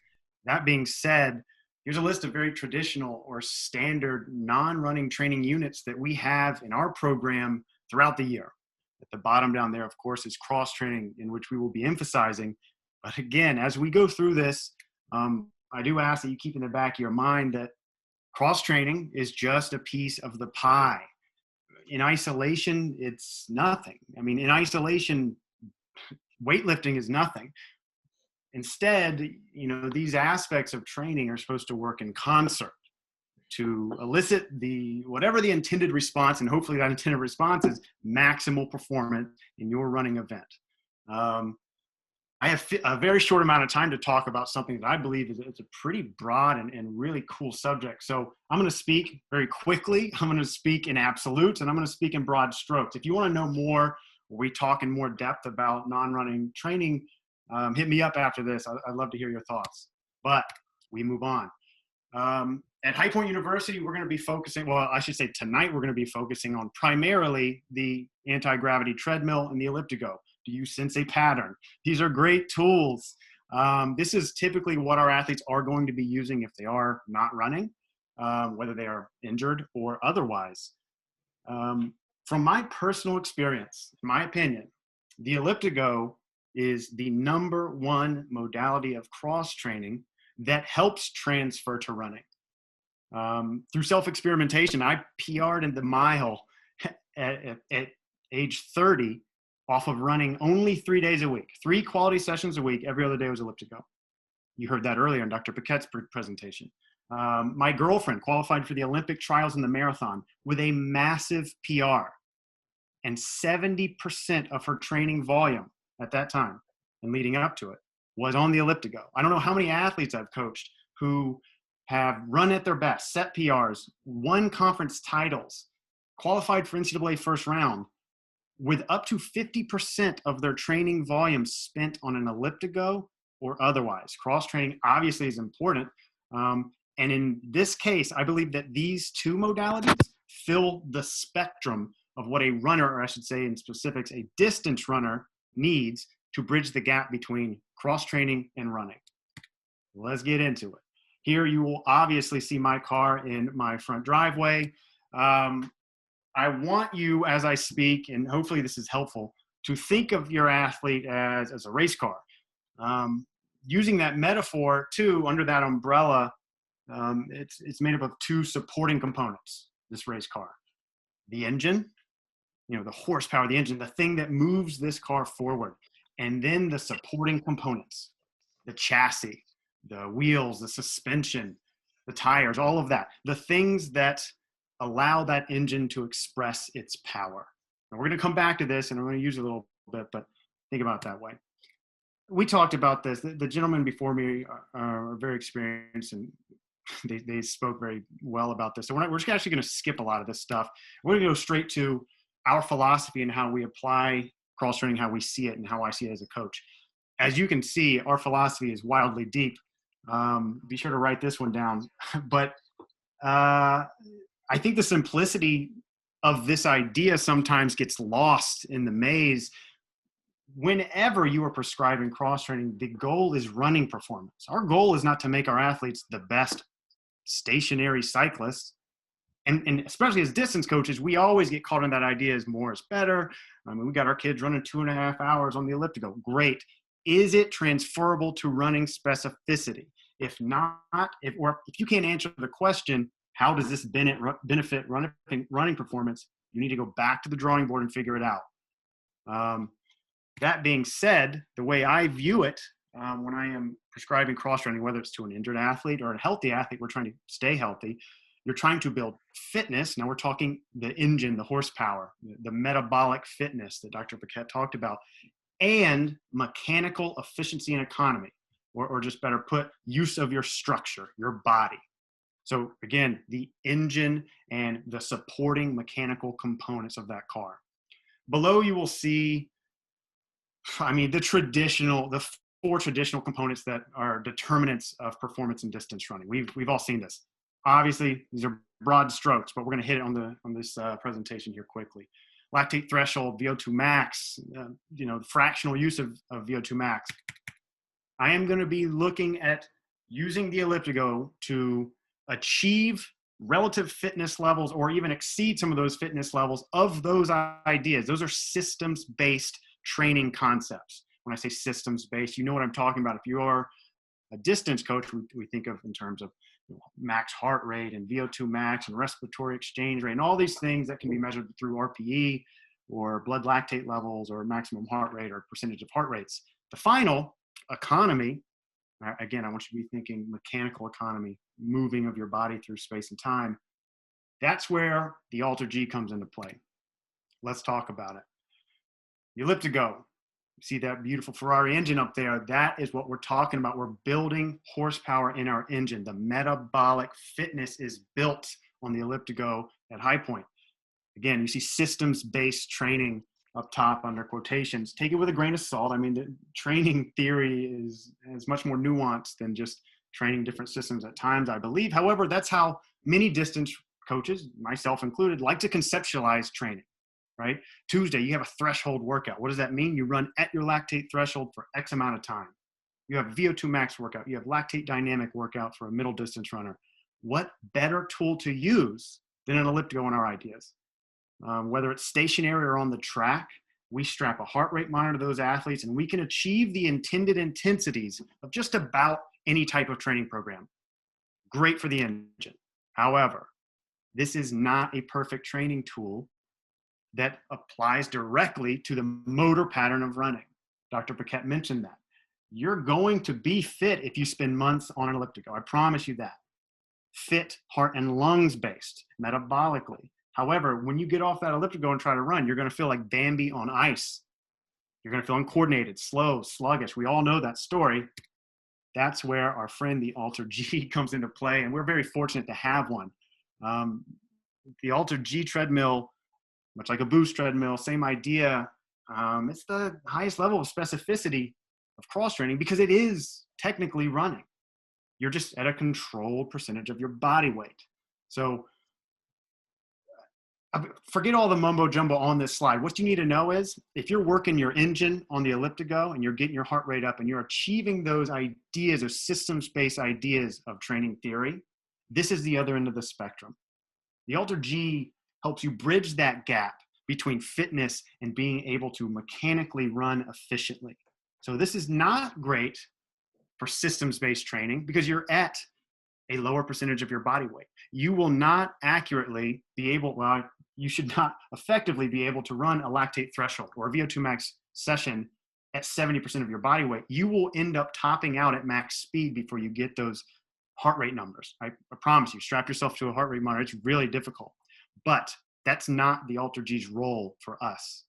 That being said, here's a list of very traditional or standard non-running training units that we have in our program throughout the year. At the bottom down there, of course, is cross training, in which we will be emphasizing. But again, as we go through this, I do ask that you keep in the back of your mind that cross training is just a piece of the pie. In isolation, it's nothing. I mean, in isolation, weightlifting is nothing. Instead, these aspects of training are supposed to work in concert to elicit whatever the intended response, and hopefully that intended response is maximal performance in your running event. I have a very short amount of time to talk about something that I believe is a pretty broad and really cool subject. So I'm going to speak very quickly. I'm going to speak in absolutes, and I'm going to speak in broad strokes. If you want to know more, or we talk in more depth about non-running training, hit me up after this. I'd love to hear your thoughts. But we move on. At High Point University, we're going to be focusing, well, I should say tonight, we're going to be focusing on primarily the anti-gravity treadmill and the ELLIPTIGO. Do you sense a pattern? These are great tools. This is typically what our athletes are going to be using if they are not running, whether they are injured or otherwise. From my personal experience, in my opinion, the ELLIPTIGO is the #1 modality of cross training that helps transfer to running. Through self-experimentation, I PR'd in the mile at age 30 off of running only 3 days a week, 3 quality sessions a week. Every other day was ELLIPTIGO. You heard that earlier in Dr. Paquette's presentation. My girlfriend qualified for the Olympic trials in the marathon with a massive PR. and 70% of her training volume at that time and leading up to it was on the elliptigo. I don't know how many athletes I've coached who have run at their best, set PRs, won conference titles, qualified for NCAA first round, with up to 50% of their training volume spent on an elliptigo or otherwise. Cross-training obviously is important. And in this case, I believe that these two modalities fill the spectrum of what a runner, or I should say in specifics, a distance runner needs to bridge the gap between cross-training and running. Let's get into it. Here you will obviously see my car in my front driveway. I want you, as I speak, and hopefully this is helpful, to think of your athlete as a race car. Using that metaphor, too, under that umbrella, it's made up of two supporting components, this race car. The engine, the horsepower of the engine, the thing that moves this car forward. And then the supporting components, the chassis, the wheels, the suspension, the tires, all of that. The things that allow that engine to express its power. And we're going to come back to this, and I'm going to use it a little bit, but think about it that way. We talked about this. The gentlemen before me are very experienced, and they spoke very well about this. So we're just actually going to skip a lot of this stuff. We're going to go straight to our philosophy and how we apply cross-training, how we see it, and how I see it as a coach. As you can see, our philosophy is wildly deep. Be sure to write this one down. But I think the simplicity of this idea sometimes gets lost in the maze. Whenever you are prescribing cross-training, the goal is running performance. Our goal is not to make our athletes the best stationary cyclists. And especially as distance coaches, we always get caught in that idea as more is better. I mean, we got our kids running 2.5 hours on the elliptical. Great. Is it transferable to running specificity? If not, if you can't answer the question, how does this benefit running performance? You need to go back to the drawing board and figure it out. That being said, the way I view it, when I am prescribing cross-training, whether it's to an injured athlete or a healthy athlete, we're trying to stay healthy. You're trying to build fitness. Now we're talking the engine, the horsepower, the metabolic fitness that Dr. Paquette talked about, and mechanical efficiency and economy, or just better put, use of your structure, your body. So again, the engine and the supporting mechanical components of that car. Below you will see, the four traditional components that are determinants of performance in distance running. We've all seen this. Obviously, these are broad strokes, but we're going to hit it on this presentation here quickly. Lactate threshold, VO2 max, the fractional use of VO2 max. I am going to be looking at using the elliptigo to achieve relative fitness levels or even exceed some of those fitness levels of those ideas. Those are systems-based training concepts. When I say systems-based, you know what I'm talking about. If you are a distance coach, we think of in terms of max heart rate and VO2 max and respiratory exchange rate and all these things that can be measured through RPE or blood lactate levels or maximum heart rate or percentage of heart rates. The final, economy, again, I want you to be thinking mechanical economy, moving of your body through space and time. That's where the Alter G comes into play. Let's talk about it. The elliptigo. See that beautiful Ferrari engine up there? That is what we're talking about. We're building horsepower in our engine. The metabolic fitness is built on the elliptigo at high point. Again, you see systems-based training up top under quotations. Take it with a grain of salt. I mean, the training theory is much more nuanced than just training different systems at times, I believe. However, that's how many distance coaches, myself included, like to conceptualize training. Right? Tuesday, you have a threshold workout. What does that mean? You run at your lactate threshold for X amount of time. You have VO2 max workout. You have lactate dynamic workout for a middle distance runner. What better tool to use than an elliptigo in our ideas? Whether it's stationary or on the track, we strap a heart rate monitor to those athletes and we can achieve the intended intensities of just about any type of training program. Great for the engine. However, this is not a perfect training tool that applies directly to the motor pattern of running. Dr. Paquette mentioned that. You're going to be fit if you spend months on an elliptigo. I promise you that. Fit, heart and lungs based, metabolically. However, when you get off that elliptigo and try to run, you're going to feel like Bambi on ice. You're going to feel uncoordinated, slow, sluggish. We all know that story. That's where our friend, the Alter G, comes into play, and we're very fortunate to have one. The Alter G treadmill, much like a boost treadmill, same idea. It's the highest level of specificity of cross-training because it is technically running. You're just at a controlled percentage of your body weight. So forget all the mumbo jumbo on this slide. What you need to know is if you're working your engine on the elliptigo and you're getting your heart rate up and you're achieving those ideas or systems-based ideas of training theory, this is the other end of the spectrum. The Alter G helps you bridge that gap between fitness and being able to mechanically run efficiently. So this is not great for systems-based training because you're at a lower percentage of your body weight. You will not accurately be able, well, you should not effectively be able to run a lactate threshold or a VO2 max session at 70% of your body weight. You will end up topping out at max speed before you get those heart rate numbers. I promise you, strap yourself to a heart rate monitor. It's really difficult, but that's not the Alter G's role for us.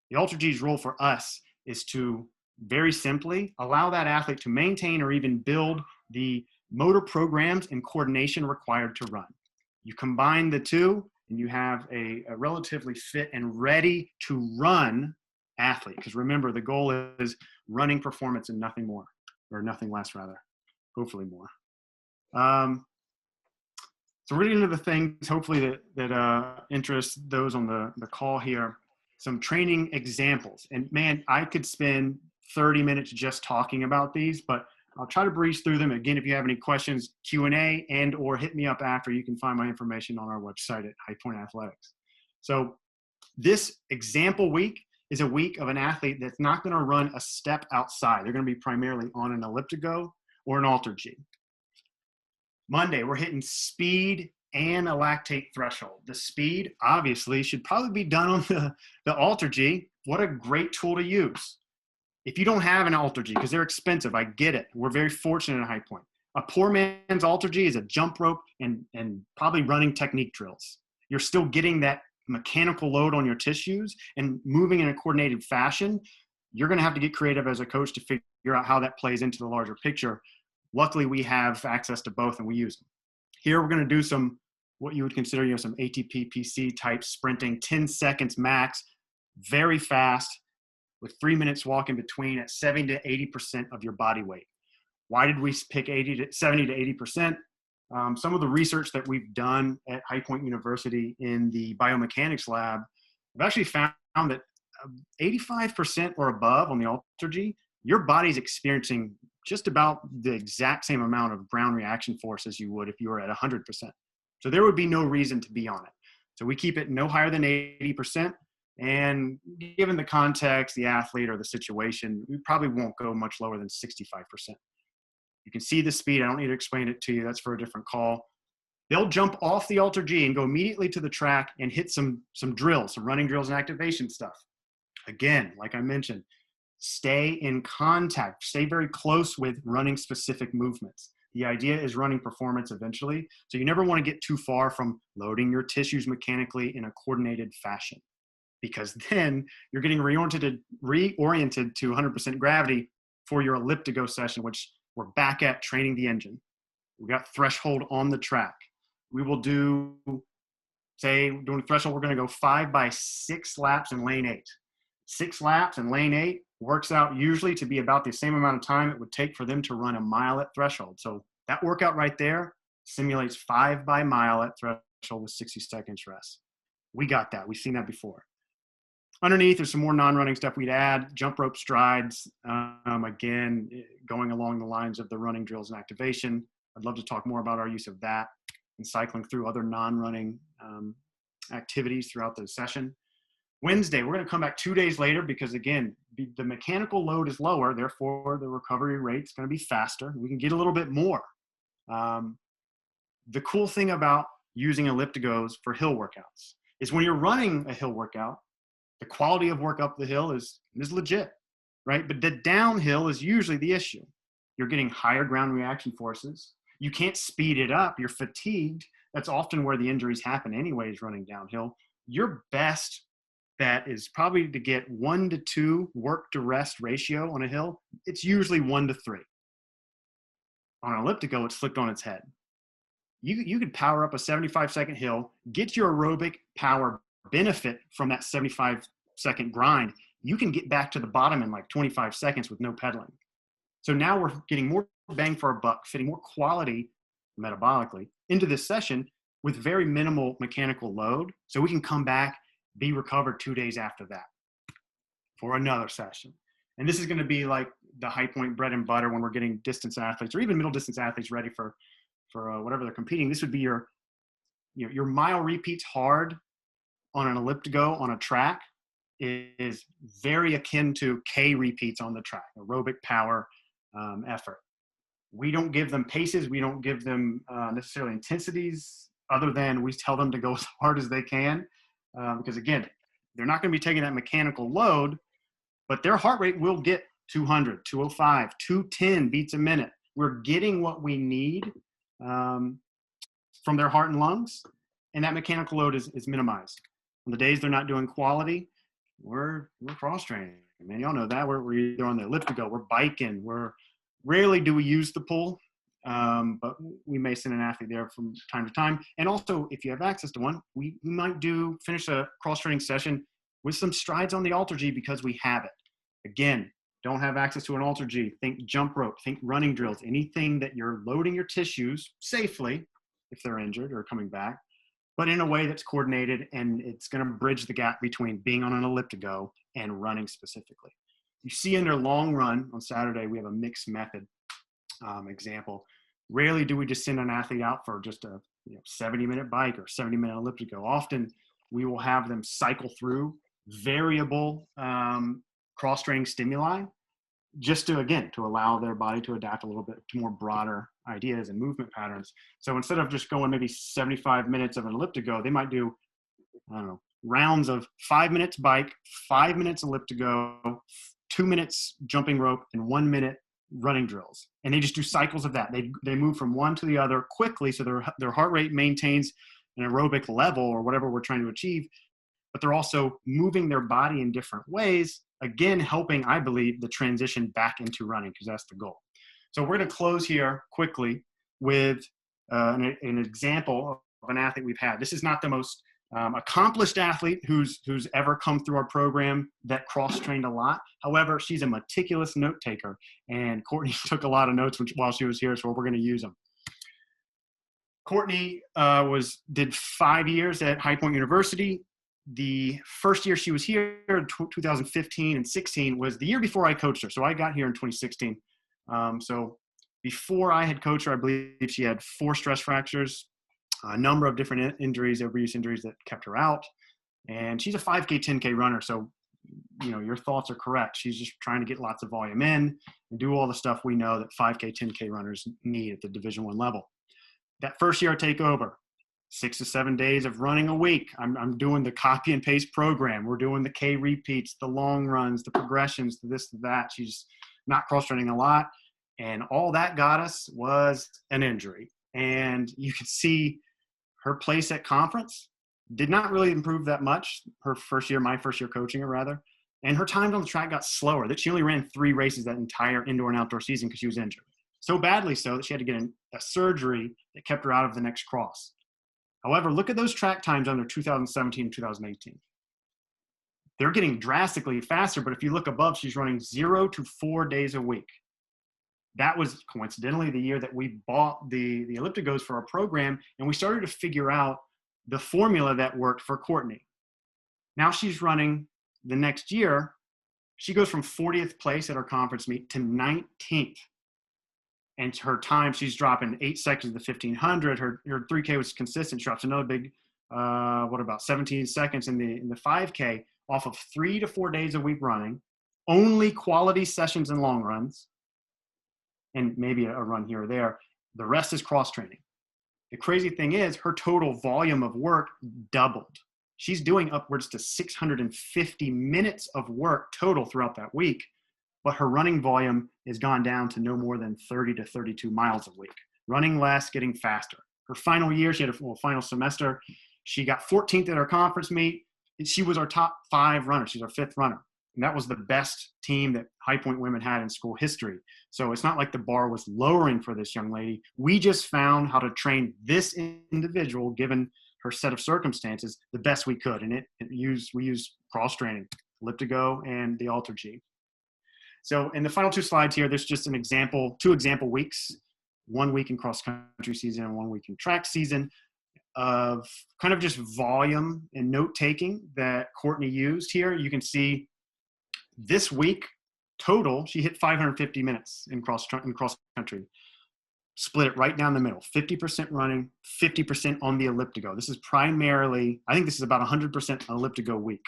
The Alter G's role for us is to very simply allow that athlete to maintain or even build the motor programs and coordination required to run. You combine the two and you have a relatively fit and ready to run athlete. Because remember, the goal is running performance and nothing more, or nothing less rather, hopefully more. So we're getting into the things hopefully that interest those on the call here. Some training examples. And man, I could spend 30 minutes just talking about these, but I'll try to breeze through them. Again, if you have any questions, Q&A and or hit me up after. You can find my information on our website at High Point Athletics. So this example week is a week of an athlete that's not going to run a step outside. They're going to be primarily on an elliptigo or an Alter G. Monday, we're hitting speed and a lactate threshold. The speed, obviously, should probably be done on the Alter G. What a great tool to use. If you don't have an Alter G, because they're expensive, I get it. We're very fortunate at High Point. A poor man's Alter G is a jump rope and probably running technique drills. You're still getting that mechanical load on your tissues and moving in a coordinated fashion. You're going to have to get creative as a coach to figure out how that plays into the larger picture. Luckily, we have access to both and we use them. Here, we're going to do some, what you would consider, some ATP PC type sprinting, 10 seconds max, very fast, with 3 minutes walk in between at 70 to 80% of your body weight. Why did we pick 70 to 80%? Some of the research that we've done at High Point University in the biomechanics lab, we've actually found that 85% or above on the Alter G, your body's experiencing just about the exact same amount of ground reaction force as you would if you were at 100%. So there would be no reason to be on it. So we keep it no higher than 80%. And given the context, the athlete, or the situation, we probably won't go much lower than 65%. You can see the speed. I don't need to explain it to you. That's for a different call. They'll jump off the Alter G and go immediately to the track and hit some drills, some running drills and activation stuff. Again, like I mentioned, stay in contact. Stay very close with running specific movements. The idea is running performance eventually. So you never want to get too far from loading your tissues mechanically in a coordinated fashion, because then you're getting reoriented to 100% gravity for your elliptigo session, which we're back at training the engine. We got threshold on the track. We will do, say, doing threshold, we're going to go 5 by 6 laps in lane 8. 6 laps in lane 8 works out usually to be about the same amount of time it would take for them to run a mile at threshold. So that workout right there simulates 5 by mile at threshold with 60 seconds rest. We got that. We've seen that before. Underneath, there's some more non-running stuff we'd add. Jump rope strides, again, going along the lines of the running drills and activation. I'd love to talk more about our use of that and cycling through other non-running activities throughout the session. Wednesday, we're going to come back 2 days later because, again, the mechanical load is lower. Therefore, the recovery rate's going to be faster. We can get a little bit more. The cool thing about using elliptigos for hill workouts is when you're running a hill workout, the quality of work up the hill is legit, right? But the downhill is usually the issue. You're getting higher ground reaction forces. You can't speed it up. You're fatigued. that's often where the injuries happen anyways, running downhill. Your best bet is probably to get 1 to 2 work to rest ratio on a hill. It's usually 1 to 3. On an elliptigo, it's flipped on its head. You could power up a 75-second hill, get your aerobic power benefit from that 75-second grind. You can get back to the bottom in like 25 seconds with no pedaling. So now we're getting more bang for our buck, fitting more quality metabolically into this session with very minimal mechanical load. So we can come back, be recovered 2 days after that for another session. And this is going to be like the high point bread and butter when we're getting distance athletes or even middle distance athletes ready for whatever they're competing. This would be your mile repeats hard on an elliptigo on a track is very akin to K repeats on the track, aerobic power effort. We don't give them paces. We don't give them necessarily intensities other than we tell them to go as hard as they can. Because again, they're not going to be taking that mechanical load, but their heart rate will get 200, 205, 210 beats a minute. We're getting what we need from their heart and lungs, and that mechanical load is minimized. On the days they're not doing quality, we're cross training. Man, y'all know that. We're either on the elliptigo, we're biking, rarely do we use the pool, but we may send an athlete there from time to time. And also, if you have access to one, we might finish a cross-training session with some strides on the Alter G because we have it. Again, don't have access to an Alter G. Think jump rope, think running drills, anything that you're loading your tissues safely if they're injured or coming back, but in a way that's coordinated and it's going to bridge the gap between being on an elliptigo and running specifically. You see in their long run on Saturday, we have a mixed method example. Rarely do we just send an athlete out for just a 70-minute bike or 70-minute elliptigo. Often we will have them cycle through variable cross-training stimuli just to allow their body to adapt a little bit to more broader ideas and movement patterns. So instead of just going maybe 75 minutes of an elliptigo, they might do, rounds of 5 minutes bike, 5 minutes elliptigo, 2 minutes jumping rope, and 1 minute running drills. And they just do cycles of that. They move from one to the other quickly so their heart rate maintains an aerobic level or whatever we're trying to achieve, but they're also moving their body in different ways, again, helping, I believe, the transition back into running because that's the goal. So we're going to close here quickly with an example of an athlete we've had. This is not the most accomplished athlete who's ever come through our program that cross-trained a lot. However, she's a meticulous note taker, and Courtney took a lot of notes while she was here, so we're going to use them. Courtney did 5 years at High Point University. The first year she was here, 2015 and 16, was the year before I coached her. So I got here in 2016. So before I had coached her, I believe she had 4 stress fractures, a number of different injuries, overuse injuries that kept her out. And she's a 5K, 10K runner. So, your thoughts are correct. She's just trying to get lots of volume in and do all the stuff we know that 5K, 10K runners need at the Division I level. That first year I take over, 6 to 7 days of running a week. I'm doing the copy and paste program. We're doing the K repeats, the long runs, the progressions, the this, to that. She's not cross-training a lot. And all that got us was an injury. And you could see her place at conference did not really improve that much. Her first year, my first year coaching her rather. And her times on the track got slower. That she only ran 3 races that entire indoor and outdoor season because she was injured. So badly so that she had to get a surgery that kept her out of the next cross. However, look at those track times under 2017 and 2018. They're getting drastically faster, but if you look above, she's running 0 to 4 days a week. That was coincidentally the year that we bought the elliptigos for our program, and we started to figure out the formula that worked for Courtney. Now she's running the next year. She goes from 40th place at our conference meet to 19th. And her time, she's dropping 8 seconds of the 1500. Her 3K was consistent. She drops another big, 17 seconds in the 5K off of 3 to 4 days a week running, only quality sessions and long runs, and maybe a run here or there. The rest is cross training. The crazy thing is her total volume of work doubled. She's doing upwards to 650 minutes of work total throughout that week, but her running volume has gone down to no more than 30 to 32 miles a week. Running less, getting faster. her final year, she had a final semester. She got 14th at our conference meet. And she was our top 5 runner. She's our 5th runner. And that was the best team that High Point women had in school history. So it's not like the bar was lowering for this young lady. We just found how to train this individual, given her set of circumstances, the best we could. And we use cross training, ELLIPTIGO and the Alter G. So in the final 2 slides here, there's just an example, 2 example weeks, 1 week in cross country season and 1 week in track season, of kind of just volume and note taking that Courtney used here. You can see this week total, she hit 550 minutes in cross country. Split it right down the middle, 50% running, 50% on the ELLIPTIGO. This is primarily, I think this is about 100% ELLIPTIGO week.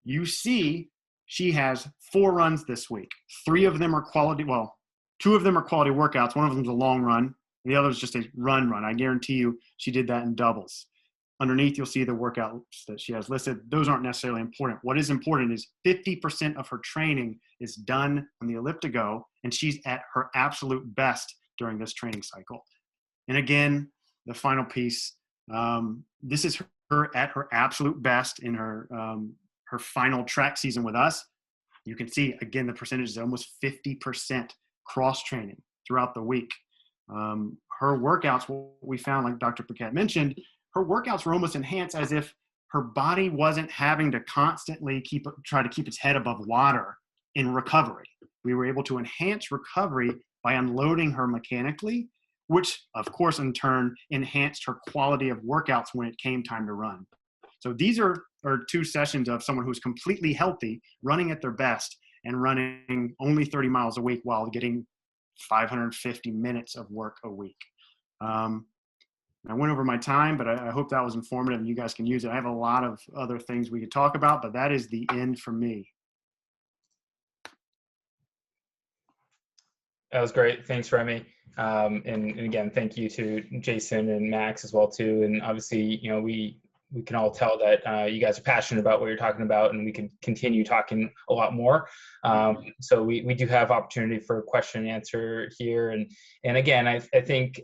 You see she has 4 runs this week. 3 of them are quality, well, 2 of them are quality workouts. One of them is a long run. The other is just a run. I guarantee you she did that in doubles. Underneath, you'll see the workouts that she has listed. Those aren't necessarily important. What is important is 50% of her training is done on the ELLIPTIGO, and she's at her absolute best during this training cycle. And again, the final piece, this is her at her absolute best in her final track season with us. You can see, again, the percentage is almost 50% cross-training throughout the week. Her workouts, what we found, like Dr. Paquette mentioned, her workouts were almost enhanced as if her body wasn't having to constantly try to keep its head above water in recovery. We were able to enhance recovery by unloading her mechanically, which of course in turn enhanced her quality of workouts when it came time to run. So these are 2 sessions of someone who's completely healthy, running at their best, and running only 30 miles a week while getting 550 minutes of work a week. I went over my time, but I hope that was informative and you guys can use it. I have a lot of other things we could talk about, but that is the end for me. That was great. Thanks, Remy. And again, thank you to Jason and Max as well too. And obviously, you know, we can all tell that you guys are passionate about what you're talking about, and we can continue talking a lot more. So we do have opportunity for question and answer here. And again, I think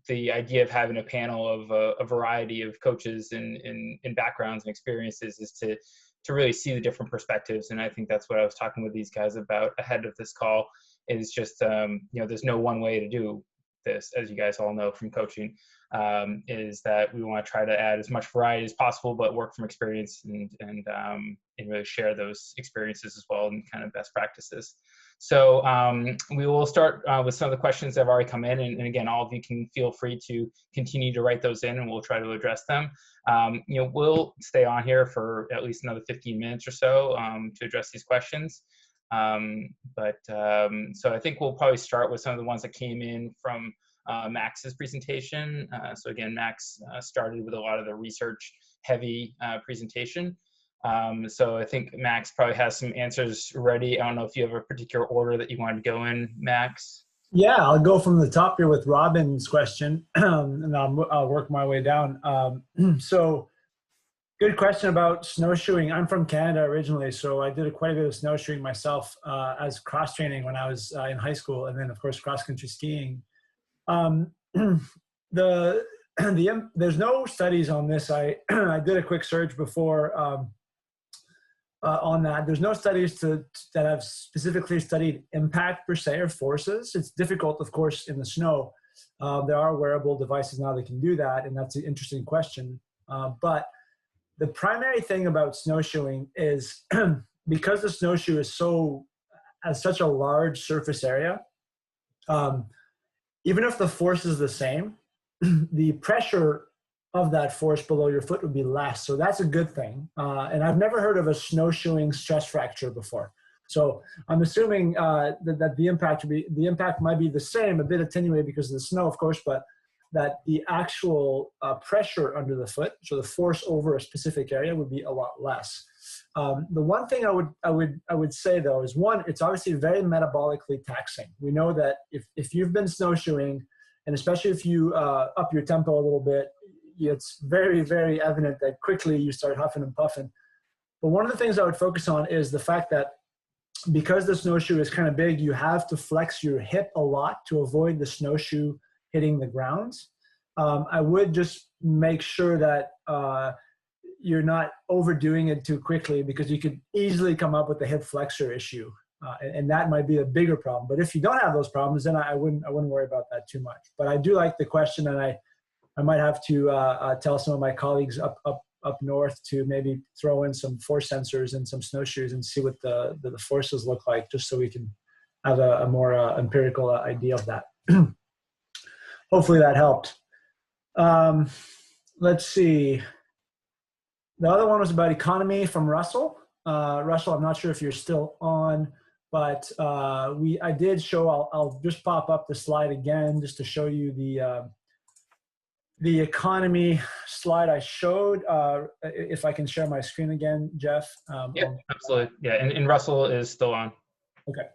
the idea of having a panel of a variety of coaches in backgrounds and experiences is to really see the different perspectives. And I think that's what I was talking with these guys about ahead of this call, is just, you know, there's no one way to do this, as you guys all know from coaching, is that we want to try to add as much variety as possible, but work from experience and really share those experiences as well and kind of best practices. So we will start with some of the questions that have already come in, and again, all of you can feel free to continue to write those in, and we'll try to address them. You know, we'll stay on here for at least another 15 minutes or so to address these questions. So I think we'll probably start with some of the ones that came in from Max's presentation. So again, Max started with a lot of the research heavy presentation. So I think Max probably has some answers ready. I don't know if you have a particular order that you wanted to go in, Max. Yeah, I'll go from the top here with Robin's question, and I'll work my way down. So good question about snowshoeing. I'm from Canada originally, so I did quite a bit of snowshoeing myself as cross training when I was in high school, and then of course cross country skiing. There's no studies on this. I did a quick search before on that. There's no studies that have specifically studied impact per se or forces. It's difficult, of course, in the snow. There are wearable devices now that can do that, and that's an interesting question. But the primary thing about snowshoeing is because the snowshoe has such a large surface area, even if the force is the same, the pressure of that force below your foot would be less. So that's a good thing. And I've never heard of a snowshoeing stress fracture before. So I'm assuming that the impact might be the same, a bit attenuated because of the snow, of course, but that the actual pressure under the foot, so the force over a specific area, would be a lot less. The one thing I would say though is, one, it's obviously very metabolically taxing. We know that if you've been snowshoeing, and especially if you up your tempo a little bit, it's very, very evident that quickly you start huffing and puffing. But one of the things I would focus on is the fact that because the snowshoe is kind of big, you have to flex your hip a lot to avoid the snowshoe hitting the ground. I would just make sure that you're not overdoing it too quickly, because you could easily come up with the hip flexor issue. And that might be a bigger problem. But if you don't have those problems, then I wouldn't worry about that too much. But I do like the question, and I might have to tell some of my colleagues up north to maybe throw in some force sensors and some snowshoes and see what the forces look like, just so we can have a more empirical idea of that. Hopefully that helped. Let's see. The other one was about economy from Russell. Russell, I'm not sure if you're still on, but I did show, I'll just pop up the slide again just to show you the economy slide I showed. If I can share my screen again, Jeff. Yeah, absolutely. Yeah, and Russell is still on. Okay.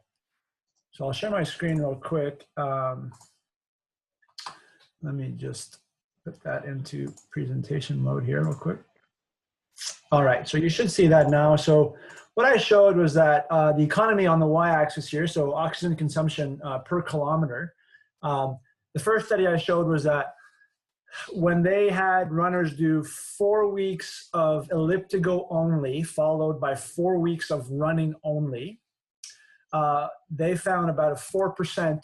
So I'll share my screen real quick. Let me just put that into presentation mode here real quick. All right, so you should see that now. So what I showed was that the economy on the y-axis here, so oxygen consumption per kilometer. The first study I showed was that when they had runners do 4 weeks of elliptigo only, followed by 4 weeks of running only, they found about a 4%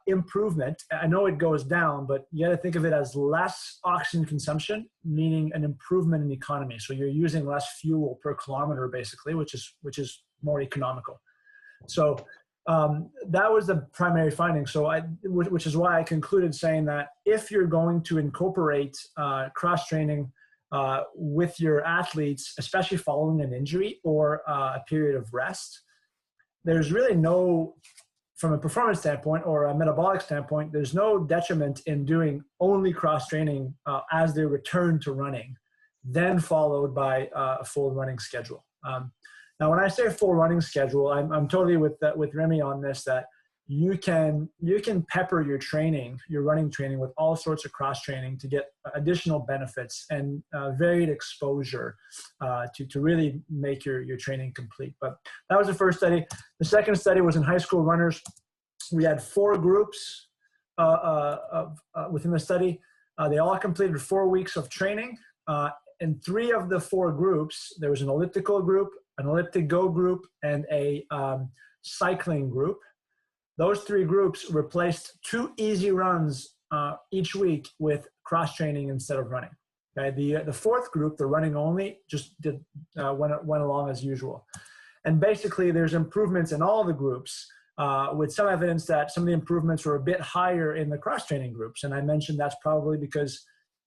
improvement. I know it goes down, but you got to think of it as less oxygen consumption, meaning an improvement in economy. So you're using less fuel per kilometer, basically, which is more economical. So that was the primary finding. So which is why I concluded saying that if you're going to incorporate cross training with your athletes, especially following an injury or a period of rest, there's really no, from a performance standpoint or a metabolic standpoint, there's no detriment in doing only cross training as they return to running, then followed by a full running schedule. Now, when I say full running schedule, I'm totally with Remy on this, that you can pepper your training, your running training, with all sorts of cross training to get additional benefits and varied exposure to really make your training complete. But that was the first study. The second study was in high school runners. We had 4 groups within the study. They all completed 4 weeks of training. In 3 of the 4 groups, there was an elliptical group, an ELLIPTIGO group, and a cycling group. Those 3 groups replaced 2 easy runs each week with cross training instead of running. Okay, the 4th group, the running only, just went along as usual. And basically, there's improvements in all the groups, with some evidence that some of the improvements were a bit higher in the cross training groups. And I mentioned that's probably because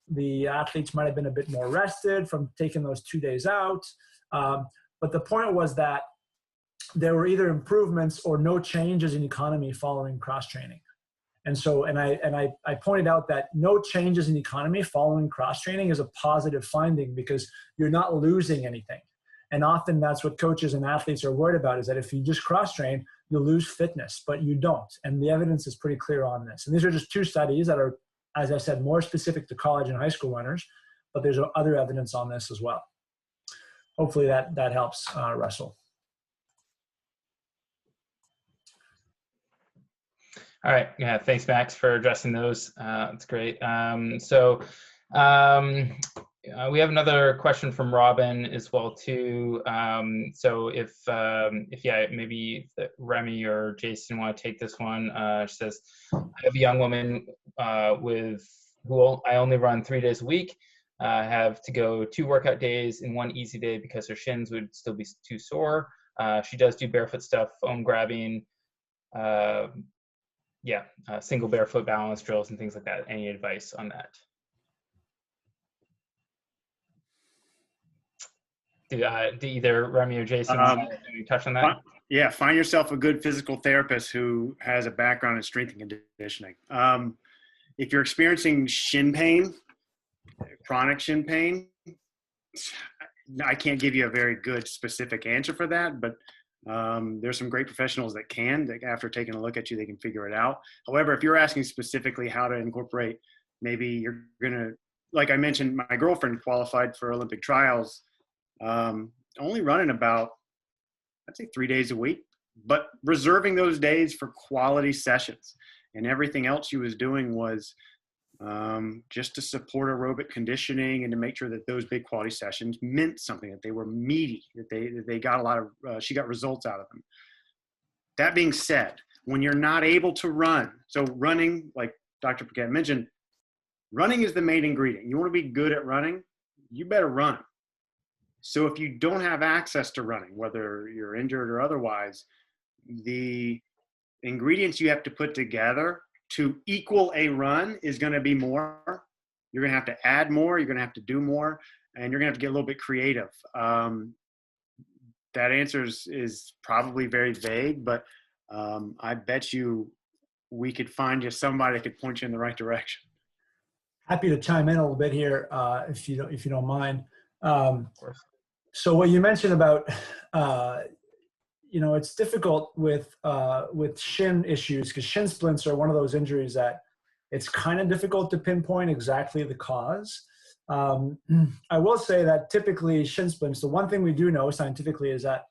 the athletes might have been a bit more rested from taking those 2 days out. But the point was that there were either improvements or no changes in economy following cross training. And so, I pointed out that no changes in economy following cross training is a positive finding, because you're not losing anything. And often that's what coaches and athletes are worried about, is that if you just cross train, you'll lose fitness, but you don't. And the evidence is pretty clear on this. And these are just 2 studies that are, as I said, more specific to college and high school runners, but there's other evidence on this as well. Hopefully that helps, Russell. All right. Yeah. Thanks, Max, for addressing those. That's great. We have another question from Robin as well too. So if maybe Remy or Jason want to take this one. She says, I have a young woman who I only run 3 days a week. Have to go 2 workout days and 1 easy day because her shins would still be too sore. She does do barefoot stuff, foam grabbing, single barefoot balance drills and things like that. Any advice on that? Do either Remy or Jason touch on that? Yeah, find yourself a good physical therapist who has a background in strength and conditioning. If you're experiencing shin pain, chronic shin pain, I can't give you a very good specific answer for that, but there's some great professionals that after taking a look at you, they can figure it out. However, if you're asking specifically how to incorporate, maybe you're gonna, like I mentioned, my girlfriend qualified for Olympic trials, only running about, I'd say 3 days a week, but reserving those days for quality sessions. And everything else she was doing was just to support aerobic conditioning and to make sure that those big quality sessions meant something, that they were meaty, that they got a lot of, she got results out of them. That being said, when you're not able to run, so running, like Dr. Paquette mentioned, running is the main ingredient. You want to be good at running, you better run. So if you don't have access to running, whether you're injured or otherwise, the ingredients you have to put together to equal a run is going to be more. You're going to have to add more, you're going to have to do more, and you're going to have to get a little bit creative. That answer is probably very vague, but I bet you we could find you somebody that could point you in the right direction. Happy to chime in a little bit here, if you don't mind. Of course. So what you mentioned about, it's difficult with shin issues, because shin splints are one of those injuries that it's kind of difficult to pinpoint exactly the cause. I will say that typically shin splints, the one thing we do know scientifically is that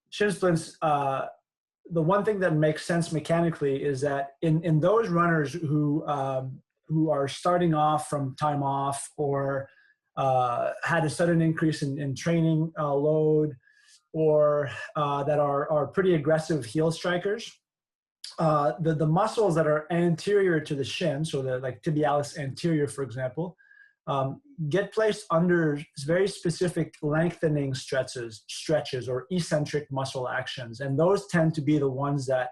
shin splints, the one thing that makes sense mechanically is that in those runners who are starting off from time off, or had a sudden increase in training load, or that are pretty aggressive heel strikers, the muscles that are anterior to the shin, so the like tibialis anterior, for example, get placed under very specific lengthening stretches or eccentric muscle actions. And those tend to be the ones that,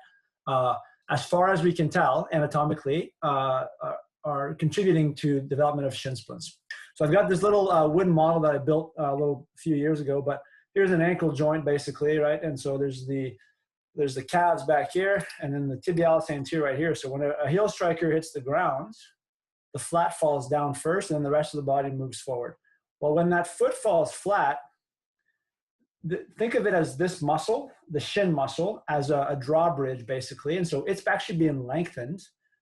as far as we can tell anatomically, are contributing to development of shin splints. So I've got this little wooden model that I built a few years ago, but here's an ankle joint basically, right? And so there's the calves back here, and then the tibialis anterior right here. So when a heel striker hits the ground, the flat falls down first, and then the rest of the body moves forward. Well, when that foot falls flat, think of it as this muscle, the shin muscle, as a drawbridge basically. And so it's actually being lengthened,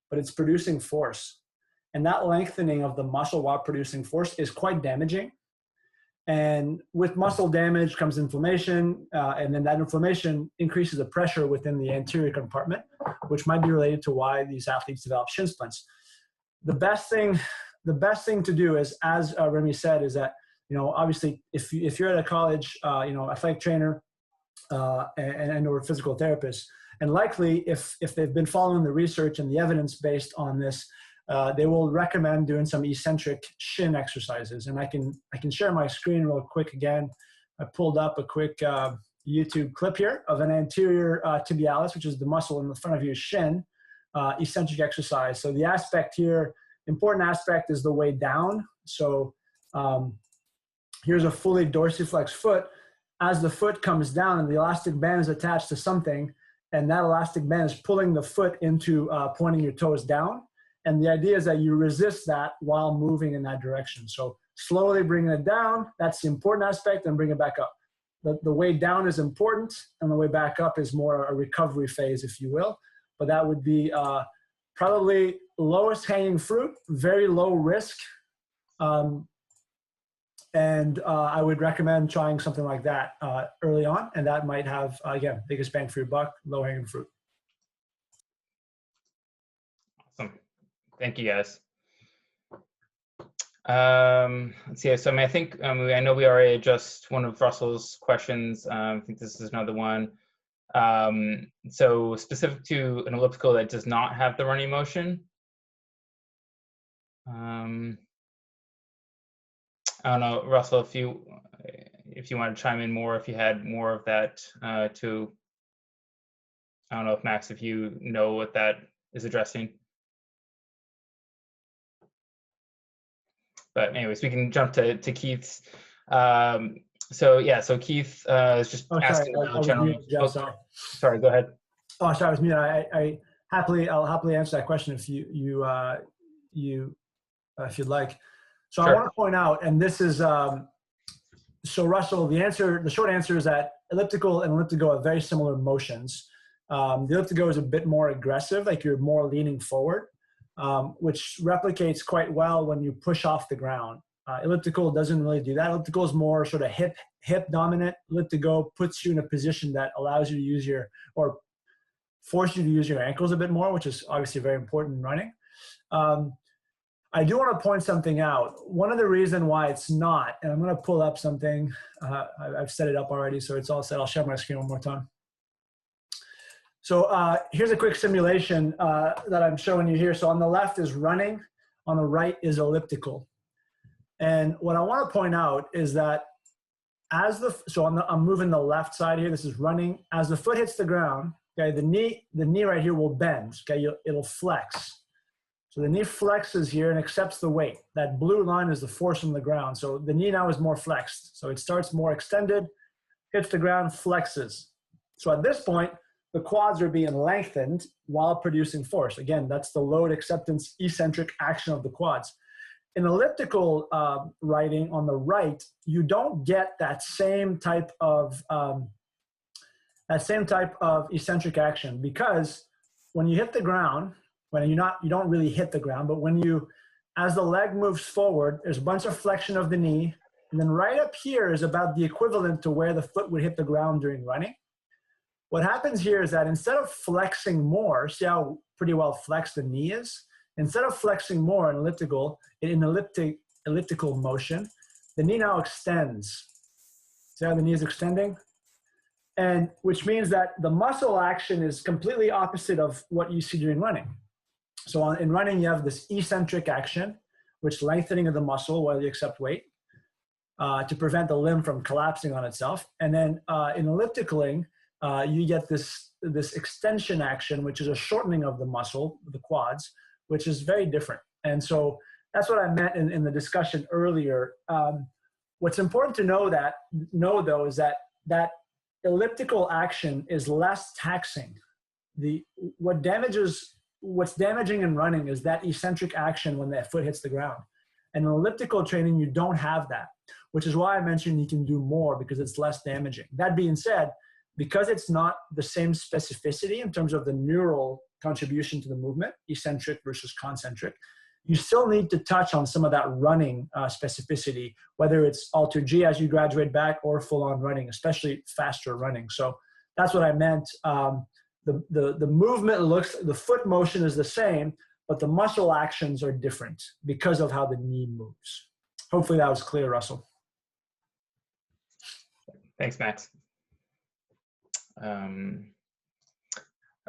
but it's producing force. And that lengthening of the muscle while producing force is quite damaging. And with muscle damage comes inflammation, and then that inflammation increases the pressure within the anterior compartment, which might be related to why these athletes develop shin splints. The best thing to do is, as Remy said, is that, obviously if you're at a college, athletic trainer and or physical therapist, and likely if they've been following the research and the evidence based on this, they will recommend doing some eccentric shin exercises. And I can share my screen real quick again. I pulled up a quick YouTube clip here of an anterior tibialis, which is the muscle in the front of your shin, eccentric exercise. So the aspect here, important aspect, is the way down. So here's a fully dorsiflex foot. As the foot comes down and the elastic band is attached to something, and that elastic band is pulling the foot into pointing your toes down. And the idea is that you resist that while moving in that direction. So slowly bringing it down, that's the important aspect, and bring it back up. The way down is important, and the way back up is more a recovery phase, if you will. But that would be probably lowest hanging fruit, very low risk. And I would recommend trying something like that early on. And that might have, again, biggest bang for your buck, low hanging fruit. Awesome. Thank you, guys. Let's see. So I think I know we already addressed one of Russell's questions. I think this is another one. So specific to an elliptical that does not have the running motion. I don't know, Russell, if you want to chime in more, if you had more of that too. I don't know if Max, if you know what that is addressing. But anyways, we can jump to Keith's. So Keith is just asking about general. Sorry, go ahead. Oh, sorry, I was muted. I'll happily answer that question if you if you'd like. So sure. I want to point out, and this is so Russell, the short answer is that elliptical and elliptigo have very similar motions. The elliptigo is a bit more aggressive, like you're more leaning forward, which replicates quite well when you push off the ground. Elliptical doesn't really do that. Elliptical is more sort of hip dominant. Elliptigo puts you in a position that allows you to use or force you to use your ankles a bit more, which is obviously very important in running. I do want to point something out. One of the reasons why it's not, and I'm going to pull up something. I've set it up already, so it's all set. I'll share my screen one more time. So here's a quick simulation that I'm showing you here. So on the left is running, on the right is elliptical. And what I want to point out is that I'm moving the left side here. This is running. As the foot hits the ground, okay, the knee right here will bend. Okay, it'll flex. So the knee flexes here and accepts the weight. That blue line is the force from the ground. So the knee now is more flexed. So it starts more extended, hits the ground, flexes. So at this point, the quads are being lengthened while producing force. Again, that's the load acceptance eccentric action of the quads. In elliptical riding on the right, you don't get that same type of eccentric action, because when you hit the ground, when you don't really hit the ground, but as the leg moves forward, there's a bunch of flexion of the knee, and then right up here is about the equivalent to where the foot would hit the ground during running. What happens here is that instead of flexing more, see how pretty well flexed the knee is? Instead of flexing more in elliptical motion, the knee now extends. See how the knee is extending? And which means that the muscle action is completely opposite of what you see during running. So in running, you have this eccentric action, which lengthening of the muscle while you accept weight to prevent the limb from collapsing on itself. And then in ellipticaling, you get this extension action, which is a shortening of the muscle, the quads, which is very different. And so that's what I meant in the discussion earlier. What's important to know though is that elliptical action is less taxing. What's damaging in running is that eccentric action when that foot hits the ground. And in elliptical training, you don't have that, which is why I mentioned you can do more, because it's less damaging. That being said, because it's not the same specificity in terms of the neural contribution to the movement, eccentric versus concentric, you still need to touch on some of that running specificity, whether it's Alter G as you graduate back or full-on running, especially faster running. So that's what I meant. The movement the foot motion is the same, but the muscle actions are different because of how the knee moves. Hopefully that was clear, Russell. Thanks, Max.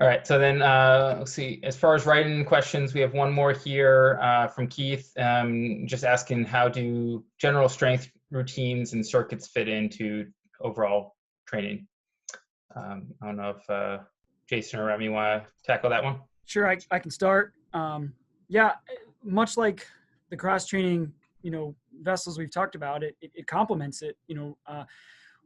All right, so then let's see. As far as write-in questions, we have one more here from Keith, just asking, how do general strength routines and circuits fit into overall training? I don't know if Jason or Remy want to tackle that one. Sure, I can start. Yeah, much like the cross training, vessels we've talked about, it complements it.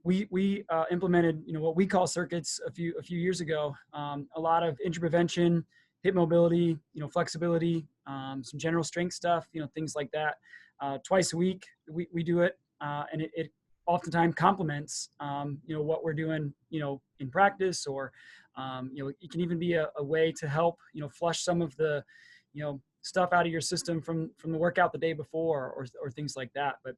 We implemented, what we call circuits a few years ago. A lot of interprevention, hip mobility, flexibility, some general strength stuff, things like that. Twice a week we do it, and it oftentimes complements, what we're doing, in practice, or it can even be a way to help, flush some of the, stuff out of your system from the workout the day before, or things like that. But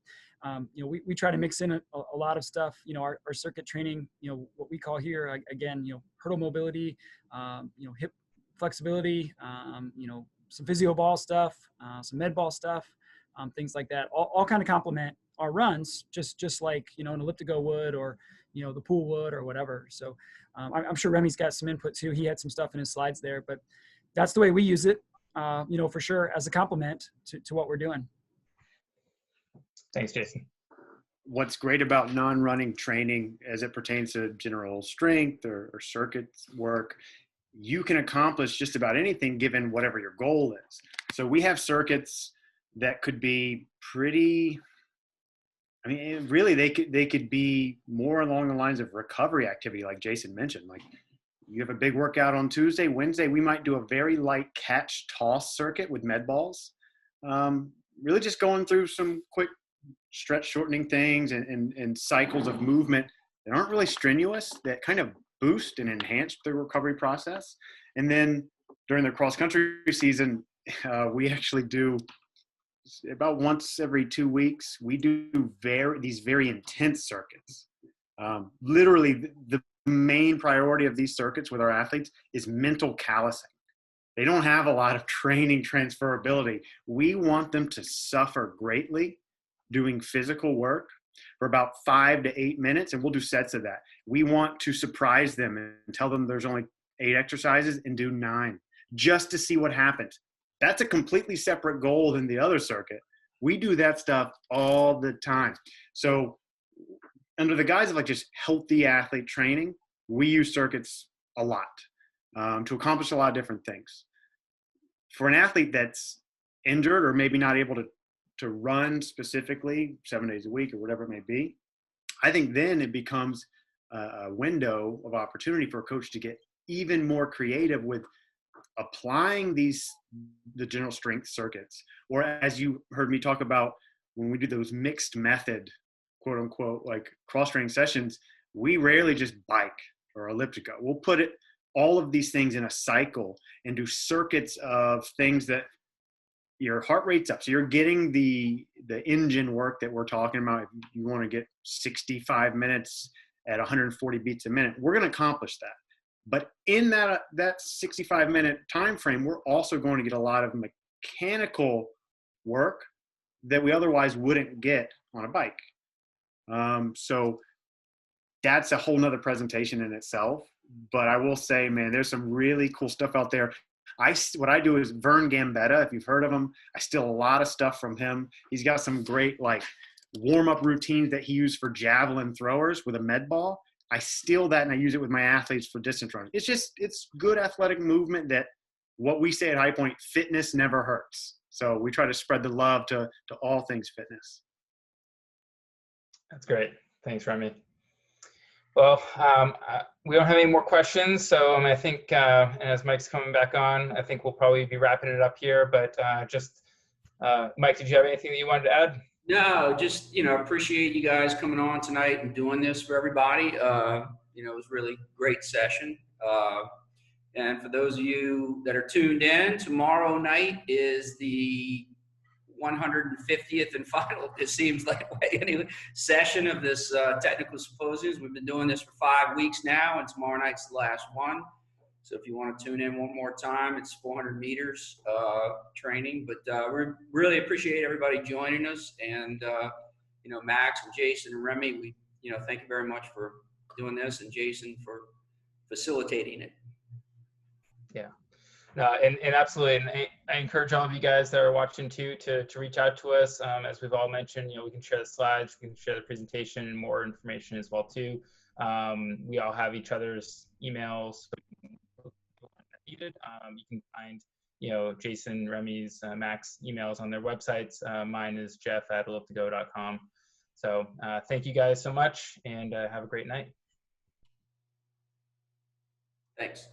we try to mix in a lot of stuff. Our circuit training, what we call here again, hurdle mobility, hip flexibility, some physio ball stuff, some med ball stuff, things like that. All kind of complement our runs, just like an elliptigo would, or the pool would, or whatever. So I'm sure Remy's got some input too. He had some stuff in his slides there, but that's the way we use it. For sure, as a complement to what we're doing. Thanks, Jason. What's great about non-running training as it pertains to general strength or circuits work, you can accomplish just about anything given whatever your goal is. So we have circuits that could be pretty, really they could be more along the lines of recovery activity, like Jason mentioned. Like, you have a big workout on Tuesday, Wednesday, we might do a very light catch toss circuit with med balls. Really just going through some quick stretch shortening things and cycles of movement that aren't really strenuous, that kind of boost and enhance the recovery process. And then during the cross country season, we actually do about once every 2 weeks, we do these very intense circuits. Literally the main priority of these circuits with our athletes is mental callousing. They don't have a lot of training transferability. We want them to suffer greatly doing physical work for about 5 to 8 minutes, and we'll do sets of that. We want to surprise them and tell them there's only 8 exercises and do 9 just to see what happens. That's a completely separate goal than the other circuit. We do that stuff all the time. So under the guise of like just healthy athlete training, we use circuits a lot to accomplish a lot of different things. For an athlete that's injured or maybe not able to run specifically 7 days a week or whatever it may be, I think then it becomes a window of opportunity for a coach to get even more creative with applying the general strength circuits. Or as you heard me talk about when we do those mixed method, quote unquote, like cross training sessions, we rarely just bike or elliptigo. We'll put all of these things in a cycle and do circuits of things that your heart rate's up. So you're getting the engine work that we're talking about. If you want to get 65 minutes at 140 beats a minute, we're going to accomplish that. But in that 65-minute time frame, we're also going to get a lot of mechanical work that we otherwise wouldn't get on a bike. So that's a whole nother presentation in itself. But I will say, man, there's some really cool stuff out there. What I do is Vern Gambetta, if you've heard of him, I steal a lot of stuff from him. He's got some great like warm-up routines that he used for javelin throwers with a med ball. I steal that and I use it with my athletes for distance running. It's good athletic movement that what we say at High Point, fitness never hurts. So we try to spread the love to all things fitness. That's great. Thanks, Remy. Well, we don't have any more questions, so I think as Mike's coming back on, I think we'll probably be wrapping it up here. But Mike, did you have anything that you wanted to add? No, just, appreciate you guys coming on tonight and doing this for everybody. It was really great session. And for those of you that are tuned in, tomorrow night is the 150th and final, it seems like, anyway, session of this technical symposium. We've been doing this for 5 weeks now, and tomorrow night's the last one. So if you want to tune in one more time, it's 400 meters training. But we really appreciate everybody joining us. And, Max and Jason and Remy, we, thank you very much for doing this, and Jason for facilitating it. Yeah. And absolutely. And I encourage all of you guys that are watching too to reach out to us. As we've all mentioned, we can share the slides, we can share the presentation and more information as well too. We all have each other's emails. Needed. You can find, Jason, Remy's, Max emails on their websites. Mine is jeff@elliptigo.com. So thank you guys so much, and have a great night. Thanks.